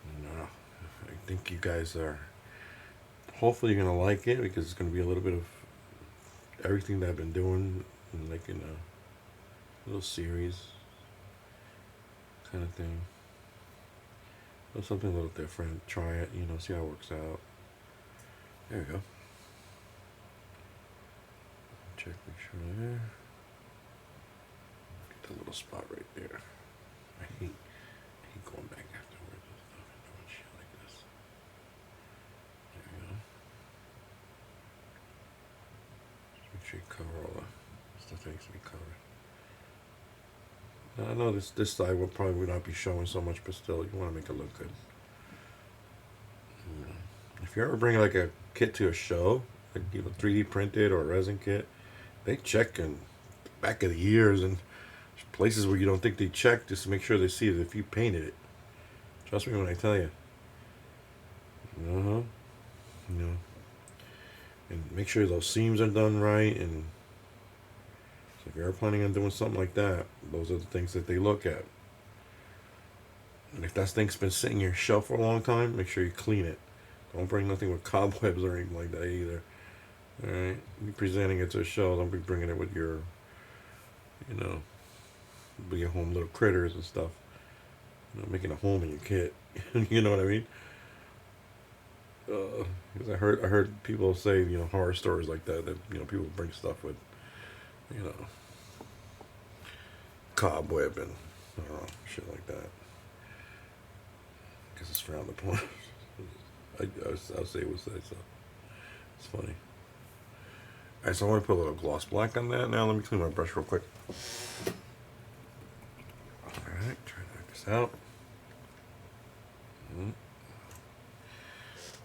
And I think you guys are, hopefully you're gonna like it, because it's gonna be a little bit of everything that I've been doing, like in a little series kind of thing. So something a little different. Try it, you know, see how it works out. There we go. Check, make sure there. Get the little spot right there. I hate going back afterwards and stuff and doing shit like this. There we go. Just make sure you cover all the stuff that needs to be covered. I know this side will probably not be showing so much, but still, you want to make it look good. If you ever bring like a kit to a show, like 3D printed or a resin kit, they check in the back of the ears and places where you don't think they check just to make sure they see it if you painted it. Trust me when I tell you. Uh-huh. You know, and make sure those seams are done right. And so if you're planning on doing something like that, those are the things that they look at. And if that thing's been sitting in your shelf for a long time, make sure you clean it. Don't bring nothing with cobwebs or anything like that either. All right, you presenting it to a show. Don't be bringing it with your, you know, bring your home little critters and stuff. You know, making a home in your kit. You know what I mean? Because I heard people say, you know, horror stories like that people bring stuff with, you know, cobweb and I don't know, shit like that. Because it's frowned upon. I'll say it was that, so it's funny. Alright, so I want to put a little gloss black on that. Now let me clean my brush real quick. Alright, try to knock this out.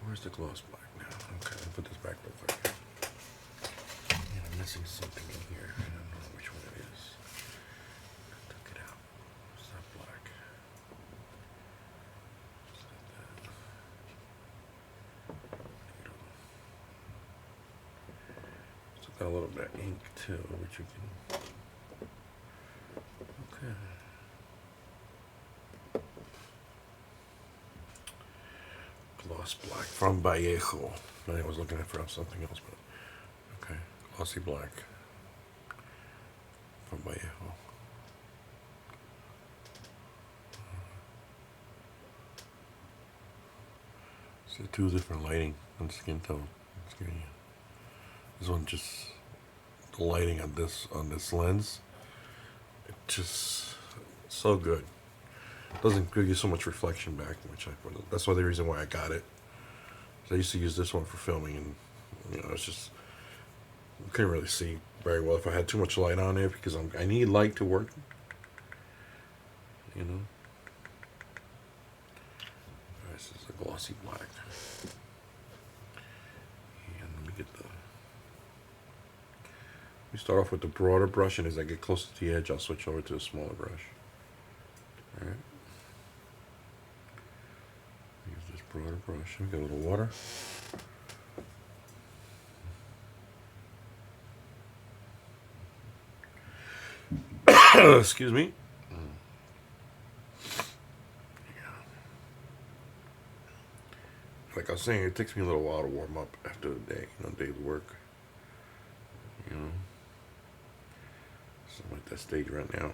Where's the gloss black now? Okay, I'll put this back real quick. Yeah, I'm missing something in here. I don't know which one it is. I took it out. It's not black. It's not that. Still got a little bit of ink too, which you can. Okay. Gloss black from Vallejo. I was looking for something else, but okay. Glossy black from Vallejo. See, two different lighting on skin tone. This one just the lighting on this lens. It just so good. Doesn't give you so much reflection back, that's why the reason why I got it. So I used to use this one for filming, and it's just you couldn't really see very well if I had too much light on it because I need light to work. This is a glossy black, and let me get we start off with the broader brush, and as I get closer to the edge, I'll switch over to a smaller brush. All right. Use this broader brush. We got a little water. Excuse me. Like I was saying, it takes me a little while to warm up after the day, day's work. So I'm at that stage right now.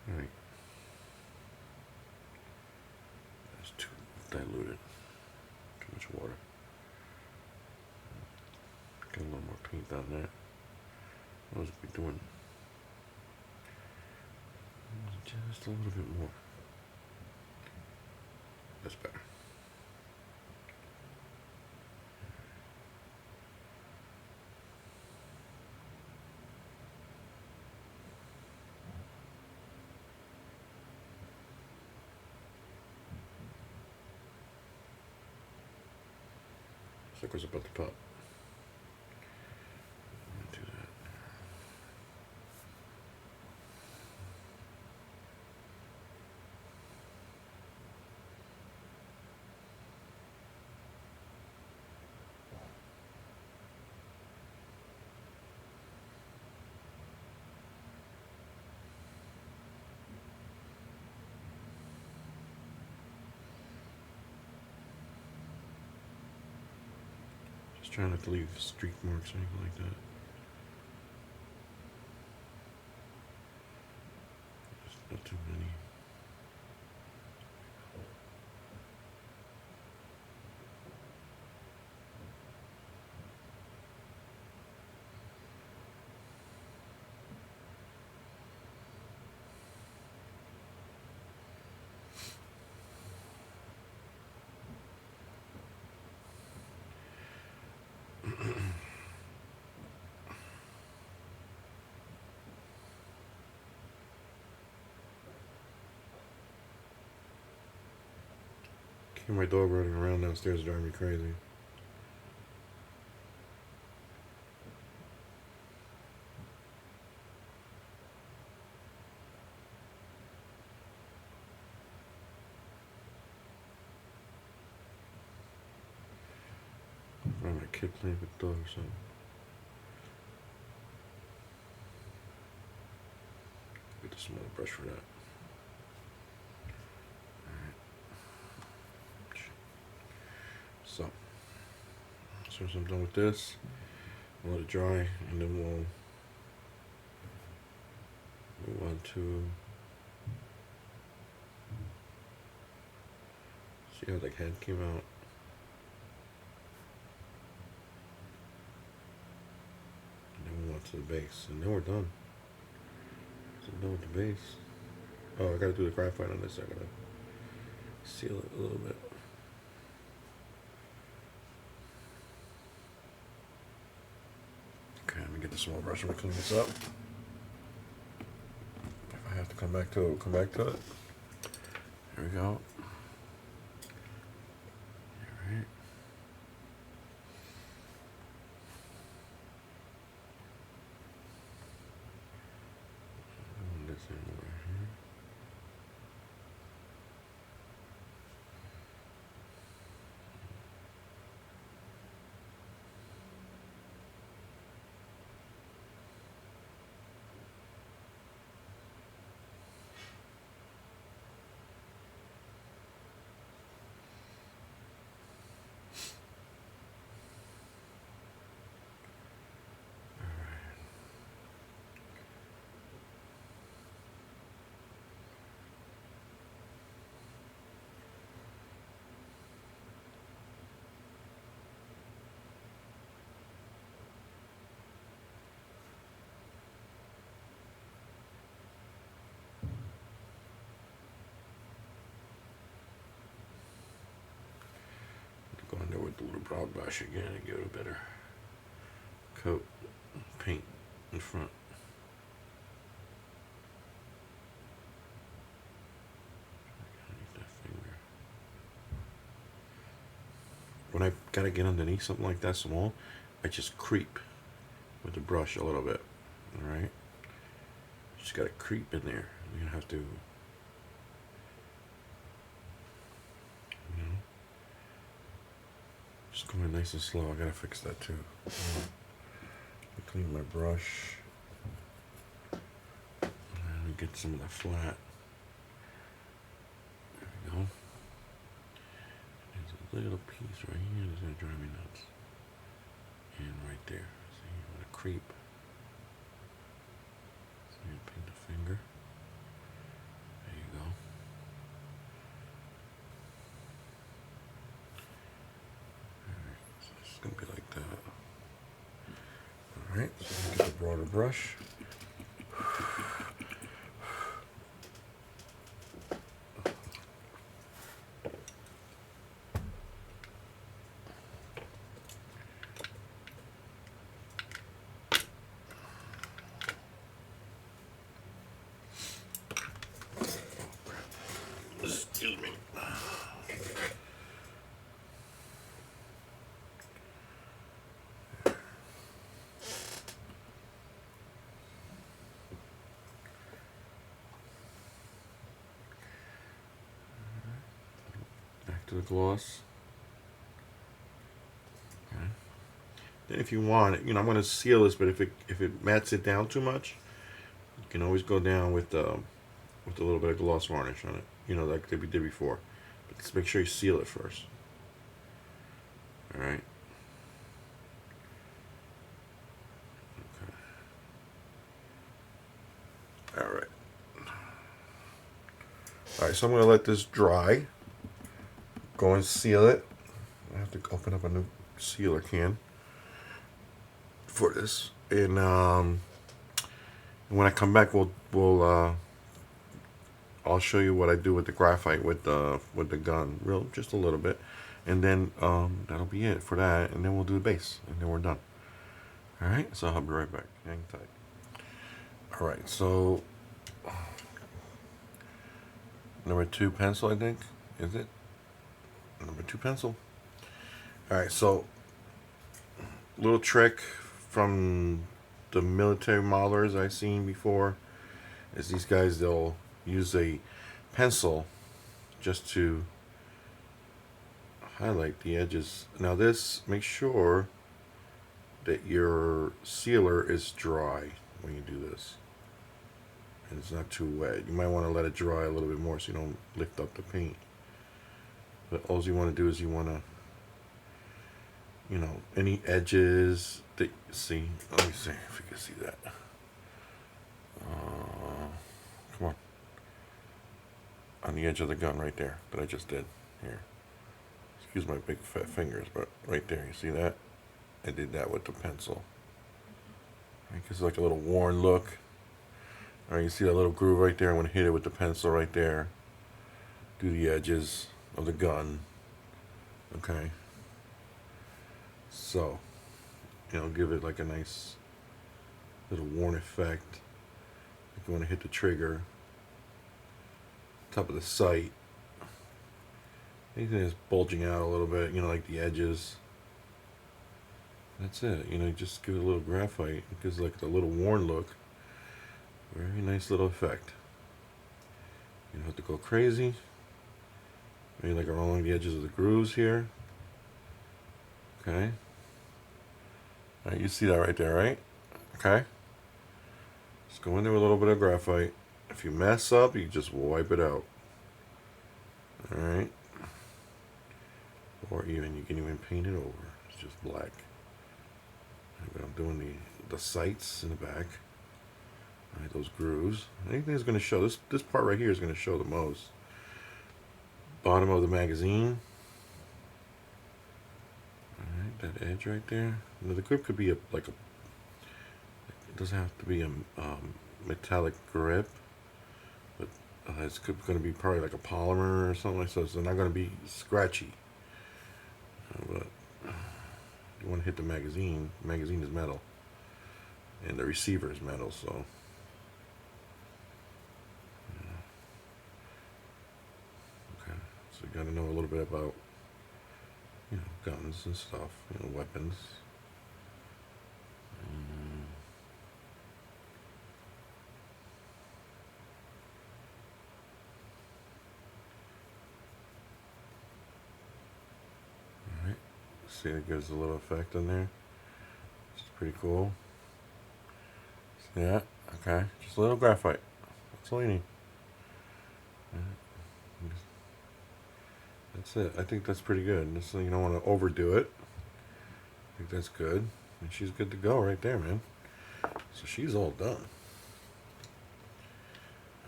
All right. That's too diluted. Too much water. Get a little more paint on that. What was we doing? Just a little bit more. That's better. Sucker's about to pop. Do that. Just trying not to leave streak marks or anything like that. Just not too many. hear my dog running around downstairs driving me crazy. I'm a kid playing with the dog or something. Get the smaller brush for that. Alright. So as soon as I'm done with this, I'll let it dry, and then we'll move on to see how the head came out. And then move on to the base, and then we're done. So I'm done with the base. Oh, I gotta do the graphite on this. I gotta seal it a little bit. Okay, let me get the small brush and clean this up. If I have to come back to it, we'll come back to it. There we go. Alright. This in over here. Go in there with the little broad brush again and give it a better coat of paint in front. Underneath that finger. When I gotta get underneath something like that small, I just creep with the brush a little bit. Alright? Just gotta creep in there. You have to, just going nice and slow. I gotta fix that too. Clean my brush. And get some of that flat. There we go. There's a little piece right here that's gonna drive me nuts. And right there. See, I'm gonna creep. So I'm gonna paint the finger. There you go. It's gonna be like that. Alright, so I'm gonna get the broader brush. Excuse me. Back to the gloss. Okay. Then if you want it, I'm going to seal this, but if it mats it down too much, you can always go down with a little bit of gloss varnish on it, like we did before. But let's make sure you seal it first. All right. Okay. All right. All right. So I'm going to let this dry. Go and seal it. I have to open up a new sealer can for this, and when I come back, I'll show you what I do with the graphite with the gun, just a little bit, and then that'll be it for that, and then we'll do the base, and then we're done. All right, so I'll be right back. Hang tight. All right, so number 2 pencil, I think, is it? Number 2 pencil. All right, so little trick from the military modelers I've seen before is these guys, they'll use a pencil just to highlight the edges. Now this, make sure that your sealer is dry when you do this. And it's not too wet. You might want to let it dry a little bit more so you don't lift up the paint. But all you want to do is you want to, you know, any edges that you see. Let me see if you can see that. Come on. On the edge of the gun right there that I just did. Here. Excuse my big fat fingers, but right there, you see that? I did that with the pencil. Right, it's like a little worn look. Alright, you see that little groove right there? I'm going to hit it with the pencil right there. Do the edges of the gun. Okay. So, you know, give it like a nice little worn effect. Like you want to hit the trigger. Top of the sight. Anything that's bulging out a little bit, you know, like the edges. That's it. You know, just give it a little graphite. It gives like a little worn look. Very nice little effect. You don't have to go crazy. Maybe like along the edges of the grooves here. Okay. Alright, you see that right there, right? Okay. Just go in there with a little bit of graphite. If you mess up, you just wipe it out. Alright. Or even, you can even paint it over. It's just black. But I'm doing the sights in the back. Alright, those grooves. Anything is going to show. This part right here is going to show the most. Bottom of the magazine. Alright, that edge right there. Now the grip could be it doesn't have to be a metallic grip, but it's going to be probably like a polymer or something like that, so it's not going to be scratchy. But you want to hit the magazine. The magazine is metal, and the receiver is metal, so. Okay, so you got to know a little bit about, you know, guns and stuff, you know, weapons. Alright, see, it gives a little effect in there. It's pretty cool. See that? Okay, just a little graphite. That's all you need. That's it. I think that's pretty good. Just so you don't want to overdo it. I think that's good. And she's good to go right there, man. So she's all done.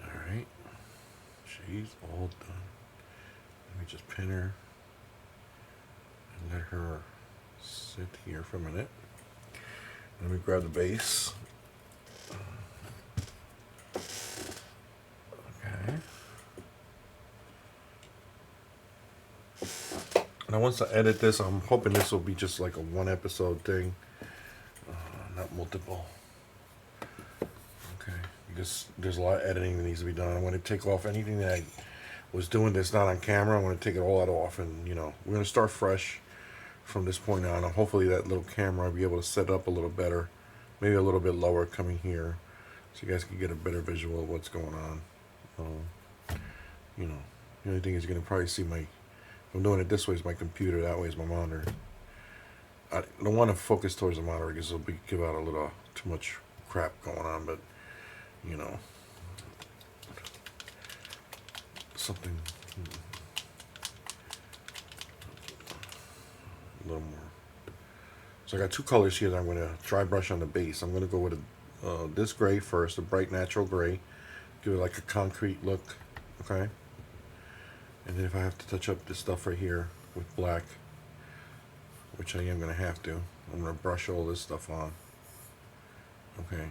Alright. She's all done. Let me just pin her and let her sit here for a minute. Let me grab the base. Okay. Now once I edit this, I'm hoping this will be just like a 1 episode thing, not multiple. Okay, because there's a lot of editing that needs to be done. I want to take off anything that I was doing that's not on camera. I want to take it all that off, and you know, we're going to start fresh from this point on. And hopefully that little camera I'll be able to set up a little better, maybe a little bit lower coming here, so you guys can get a better visual of what's going on. You know, the only thing is you're going to probably see my, I'm doing it this way is my computer, that way is my monitor. I don't want to focus towards the monitor because it'll give out a little too much crap going on, but you know, something a little more. So I got 2 colors here that I'm going to dry brush on the base. I'm going to go with this gray first, a bright natural gray, give it like a concrete look, okay? And then if I have to touch up this stuff right here with black, which I am going to have to, I'm going to brush all this stuff on. Okay,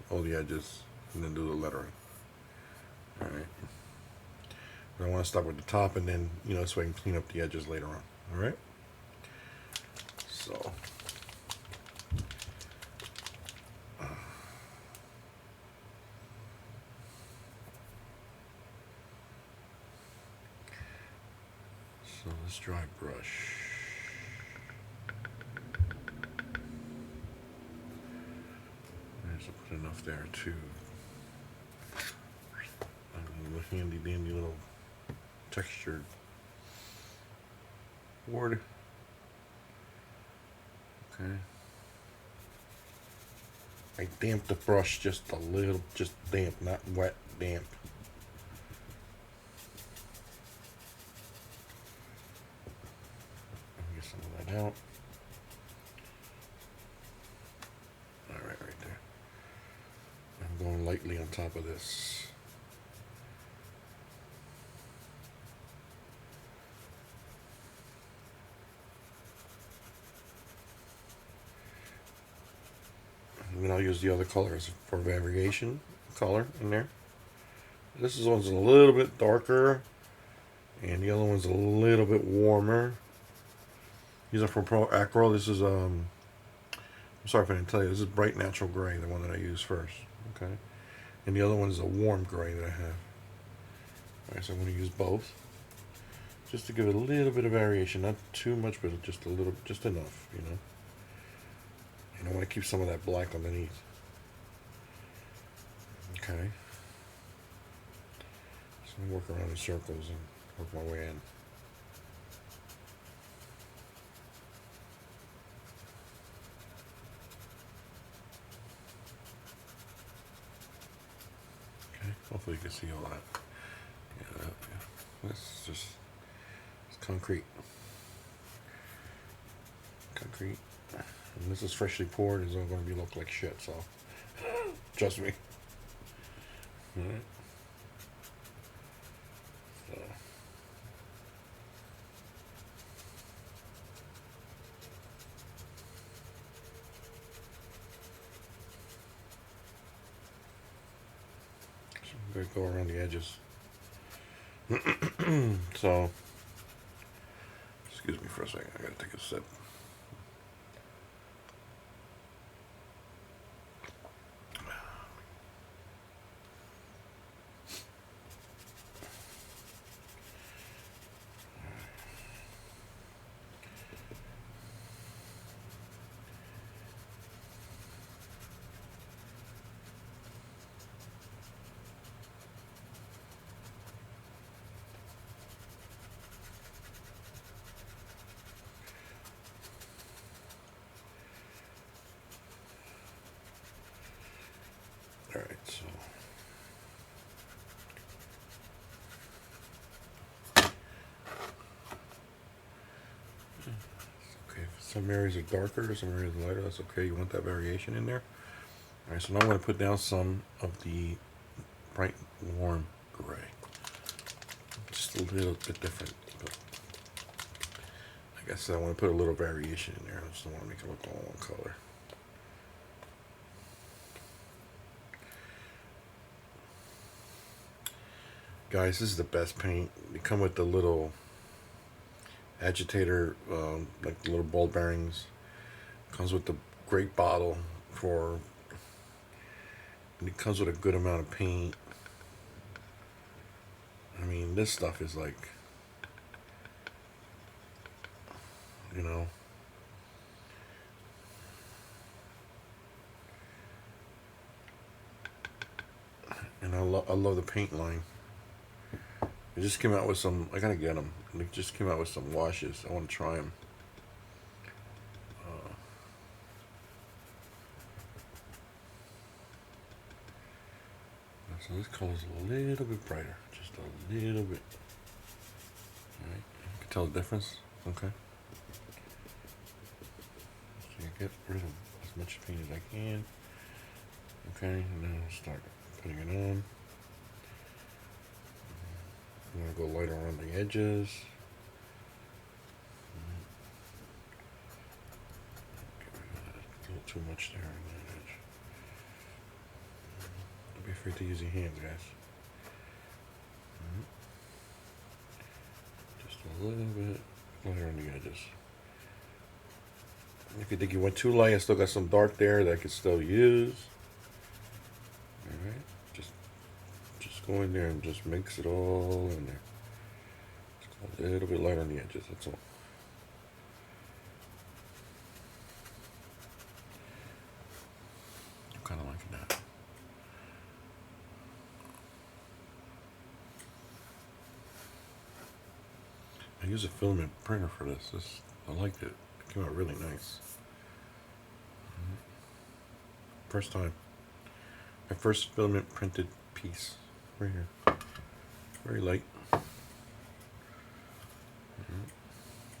all the edges, and then do the lettering. Alright. But I want to start with the top, and then, you know, so I can clean up the edges later on. Alright? So. So let's dry brush. There's put enough there too. And a handy dandy little textured board. Okay. I damped the brush just a little, just damp, not wet, damp. Get some of that out. Alright, right there. I'm going lightly on top of this. And then I'll use the other colors for variation color in there. This one's a little bit darker, and the other one's a little bit warmer. These are from Pro Acro. This is I'm sorry if I didn't tell you. This is bright natural gray, the one that I use first. Okay, and the other one is a warm gray that I have. All right, so I'm going to use both, just to give it a little bit of variation, not too much, but just a little, just enough, you know. And I want to keep some of that black underneath. Okay. So I'm work around in circles and work my way in. Okay, hopefully you can see all that. Yeah, this is just it's concrete. Concrete. And this is freshly poured. It's not going to be look like shit, so trust me. All right. So. I'm going to go around the edges. So, excuse me for a second. I got to take a sip. All right, so okay. Some areas are darker, some areas are lighter. That's okay. You want that variation in there. All right, so now I'm going to put down some of the bright warm gray. Just a little bit different, but like I said, I want to put a little variation in there. I just don't want to make it look all one color. Guys, this is the best paint. They come with the little agitator, like the little ball bearings. Comes with the great bottle for, and it comes with a good amount of paint. I mean, this stuff is like, you know, and I love the paint line. It just came out with some, I gotta get them. It just came out with some washes. I want to try them. So this color's a little bit brighter, just a little bit. Alright, you can tell the difference, okay? So you get rid of as much paint as I can. Okay, and then I'll start putting it on. I'm going to go lighter around the edges. Get rid of that. A little too much there on that edge. Don't be afraid to use your hands, guys. Just a little bit lighter on the edges. If you think you went too light, I still got some dark there that I could still use. Alright, just go in there and just mix it all in there. Just go a a little bit light on the edges, that's all. I'm kind of liking that. I use a filament printer for this. I liked it. It came out really nice. First time. My first filament printed piece. Right here. Very light.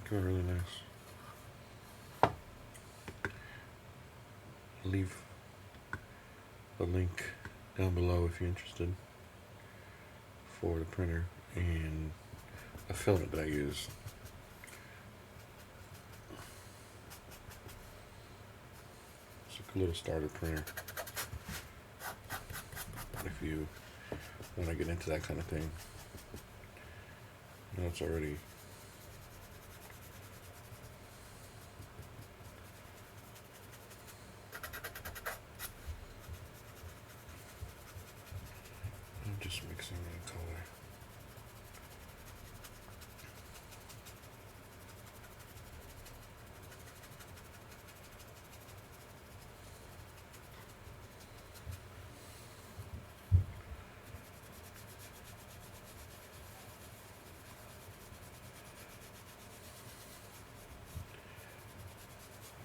Came out really nice. I'll leave a link down below if you're interested for the printer and a filament that I use. It's like a little starter printer if you want to get into that kind of thing. You know, it's already I'm just mixing the color.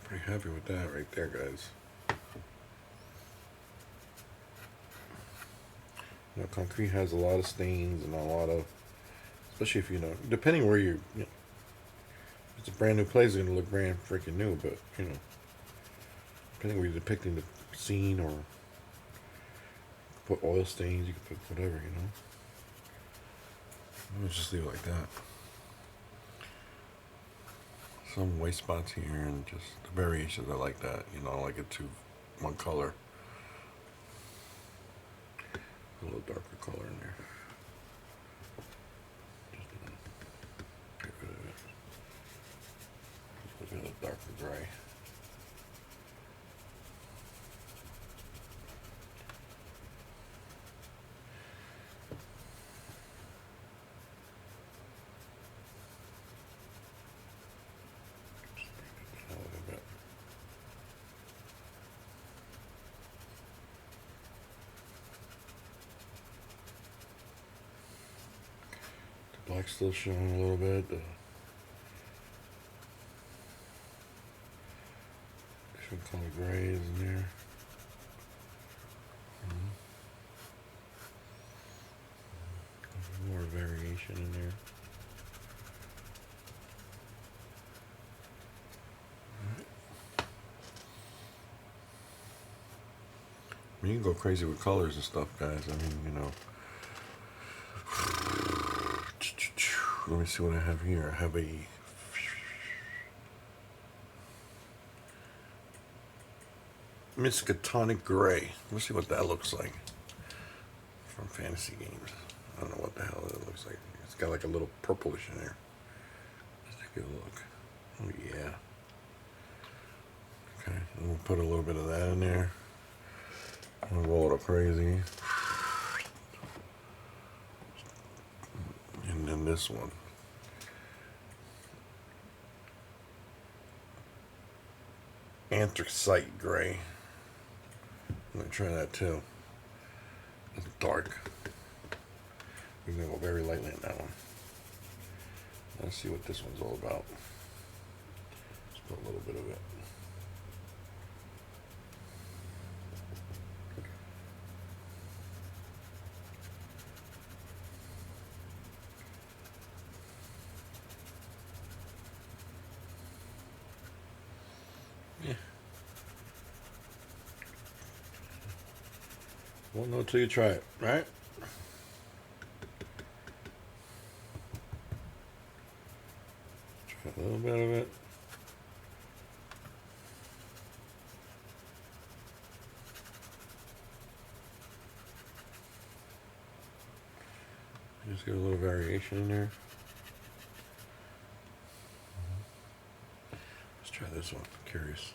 Pretty happy with that right there, guys. You know, concrete has a lot of stains and a lot of, especially if you know, depending where you know, if it's a brand new place, it's gonna look brand freaking new. But you know, depending where you're depicting the scene, or put oil stains, you can put whatever, you know. Let's just leave it like that. Some white spots here and just the variations. I like that. You know, I like it too. One color. A little darker color in there. Just get rid of it. Just look at a darker gray. Just bring it down a little bit. Black's still showing a little bit. Different color grays in there. More variation in there. I mean, you can go crazy with colors and stuff, guys. I mean, you know. Let me see what I have here. I have a Miskatonic Gray. Let's see what that looks like from Fantasy Games. I don't know what the hell it looks like. It's got like a little purplish in there. Let's take a look. Oh yeah. Okay, and we'll put a little bit of that in there. I'll roll it up crazy. And then this one. Anthracite Gray. I'm gonna try that too. It's dark. We're gonna go very lightly on that one. Let's see what this one's all about. Just put a little bit of it. Yeah. Won't know till you try it, right? Try a little bit of it. Just get a little variation in there. Let's try this one. Curious.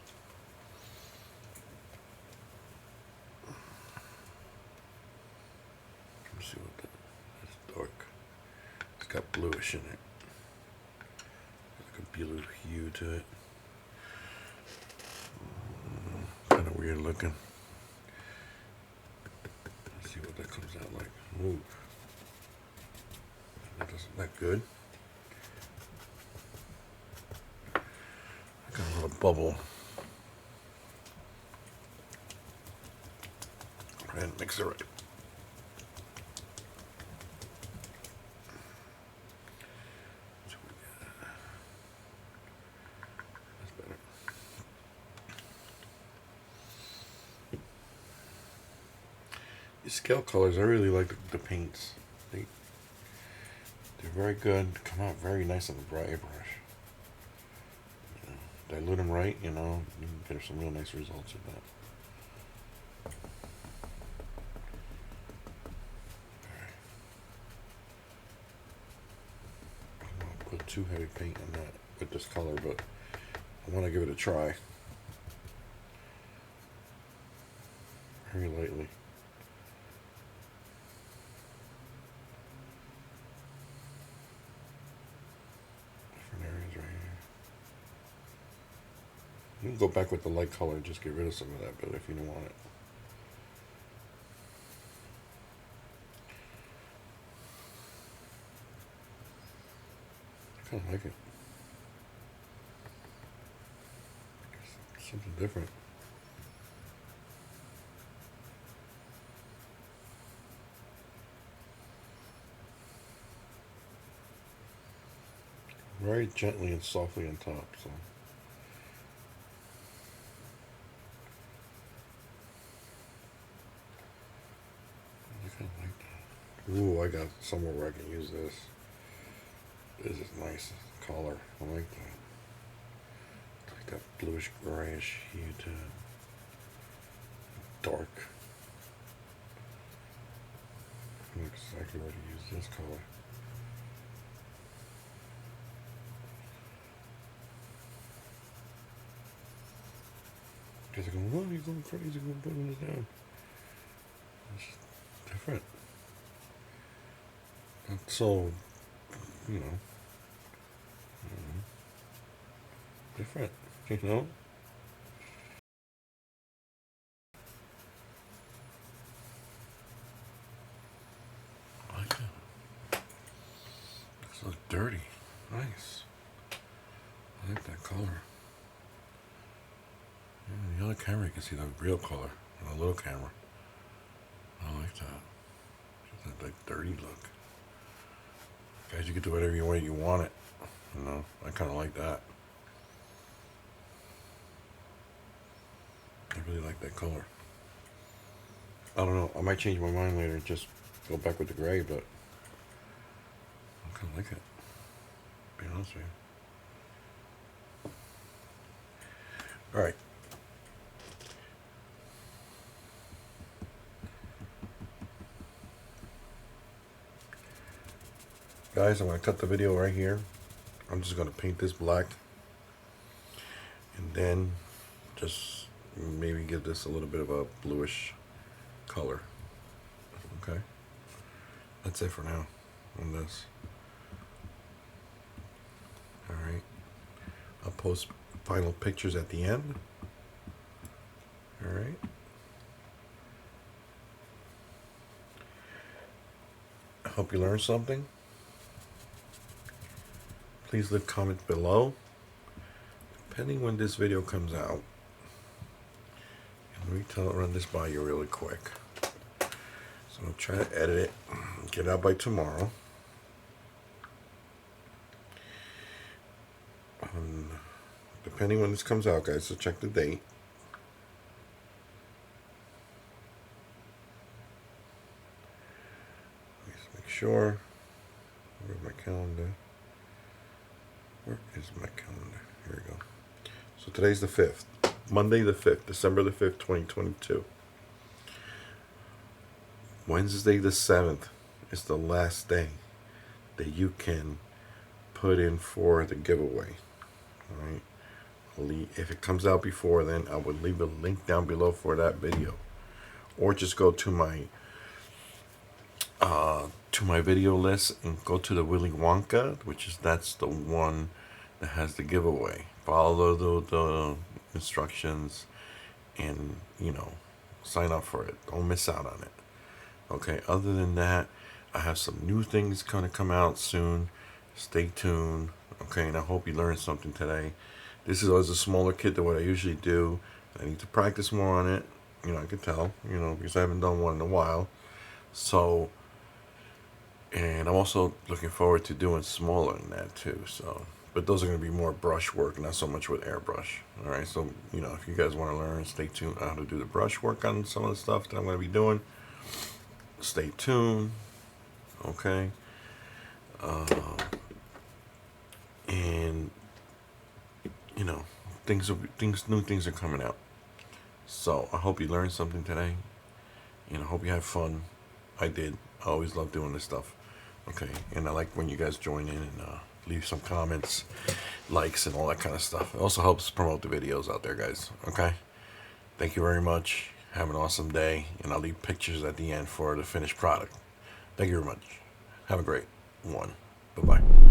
Let's see what that is. Dark. It's got bluish in it. blue hue to it. Kind of weird looking. Let's see what that comes out like. Ooh. That doesn't look good. I got a little bubble. And mix it right. That's better. These scale colors, I really like the paints. They're very good. Come out very nice on the dry brush. You know, dilute them right, you know, you can get some real nice results with that. Put too heavy paint on that with this color, but I want to give it a try. Very lightly. Different areas right here. You can go back with the light color and just get rid of some of that, but if you don't want it. I kind of like it. Something different. Very gently and softly on top, so. I kind of like that. Ooh, I got somewhere where I can use this. This is nice color. I like that. Like that bluish grayish hue to dark. I know exactly where to use this color. Because they're going, oh, you're going crazy, going putting this down. It's different. Not so, you know, different, you know. I like it. Looks so dirty. Nice. I like that color. Yeah, the other camera you can see the real color on a little camera. I like that. Just that like dirty look. Guys, you can do whatever way you want it. You know, I kind of like that. I really like that color. I don't know. I might change my mind later and just go back with the gray, but I kind of like it. To be honest with you. All right. Guys, I'm going to cut the video right here. I'm just going to paint this black. And then just maybe give this a little bit of a bluish color. Okay. That's it for now on this. Alright. I'll post final pictures at the end. Alright. I hope you learned something. Please leave comments below. Depending when this video comes out. And let me run this by you really quick. So I'm trying to edit it, get it out by tomorrow. Depending when this comes out, guys, so check the date. Let's make sure. Where's my calendar? Where is my calendar? Here we go. So today's the 5th. Monday the 5th, December the 5th, 2022. Wednesday the 7th is the last day that you can put in for the giveaway. Alright. If it comes out before then, I would leave a link down below for that video. Or just go to my video list and go to the Willy Wonka, that's the one that has the giveaway. Follow the instructions and, sign up for it. Don't miss out on it. Okay, other than that, I have some new things going to come out soon. Stay tuned. Okay, and I hope you learned something today. This is always a smaller kit than what I usually do. I need to practice more on it. I can tell, because I haven't done one in a while. So, and I'm also looking forward to doing smaller than that too. So, but those are going to be more brush work, not so much with airbrush. All right, so, if you guys want to learn, stay tuned on how to do the brush work on some of the stuff that I'm going to be doing. Stay tuned. Okay. And new things are coming out. So I hope you learned something today. I hope you had fun. I did. I always love doing this stuff. Okay, and I like when you guys join in and leave some comments, likes, and all that kind of stuff. It also helps promote the videos out there, guys. Okay. Thank you very much. Have an awesome day, and I'll leave pictures at the end for the finished product. Thank you very much. Have a great one. Bye-bye.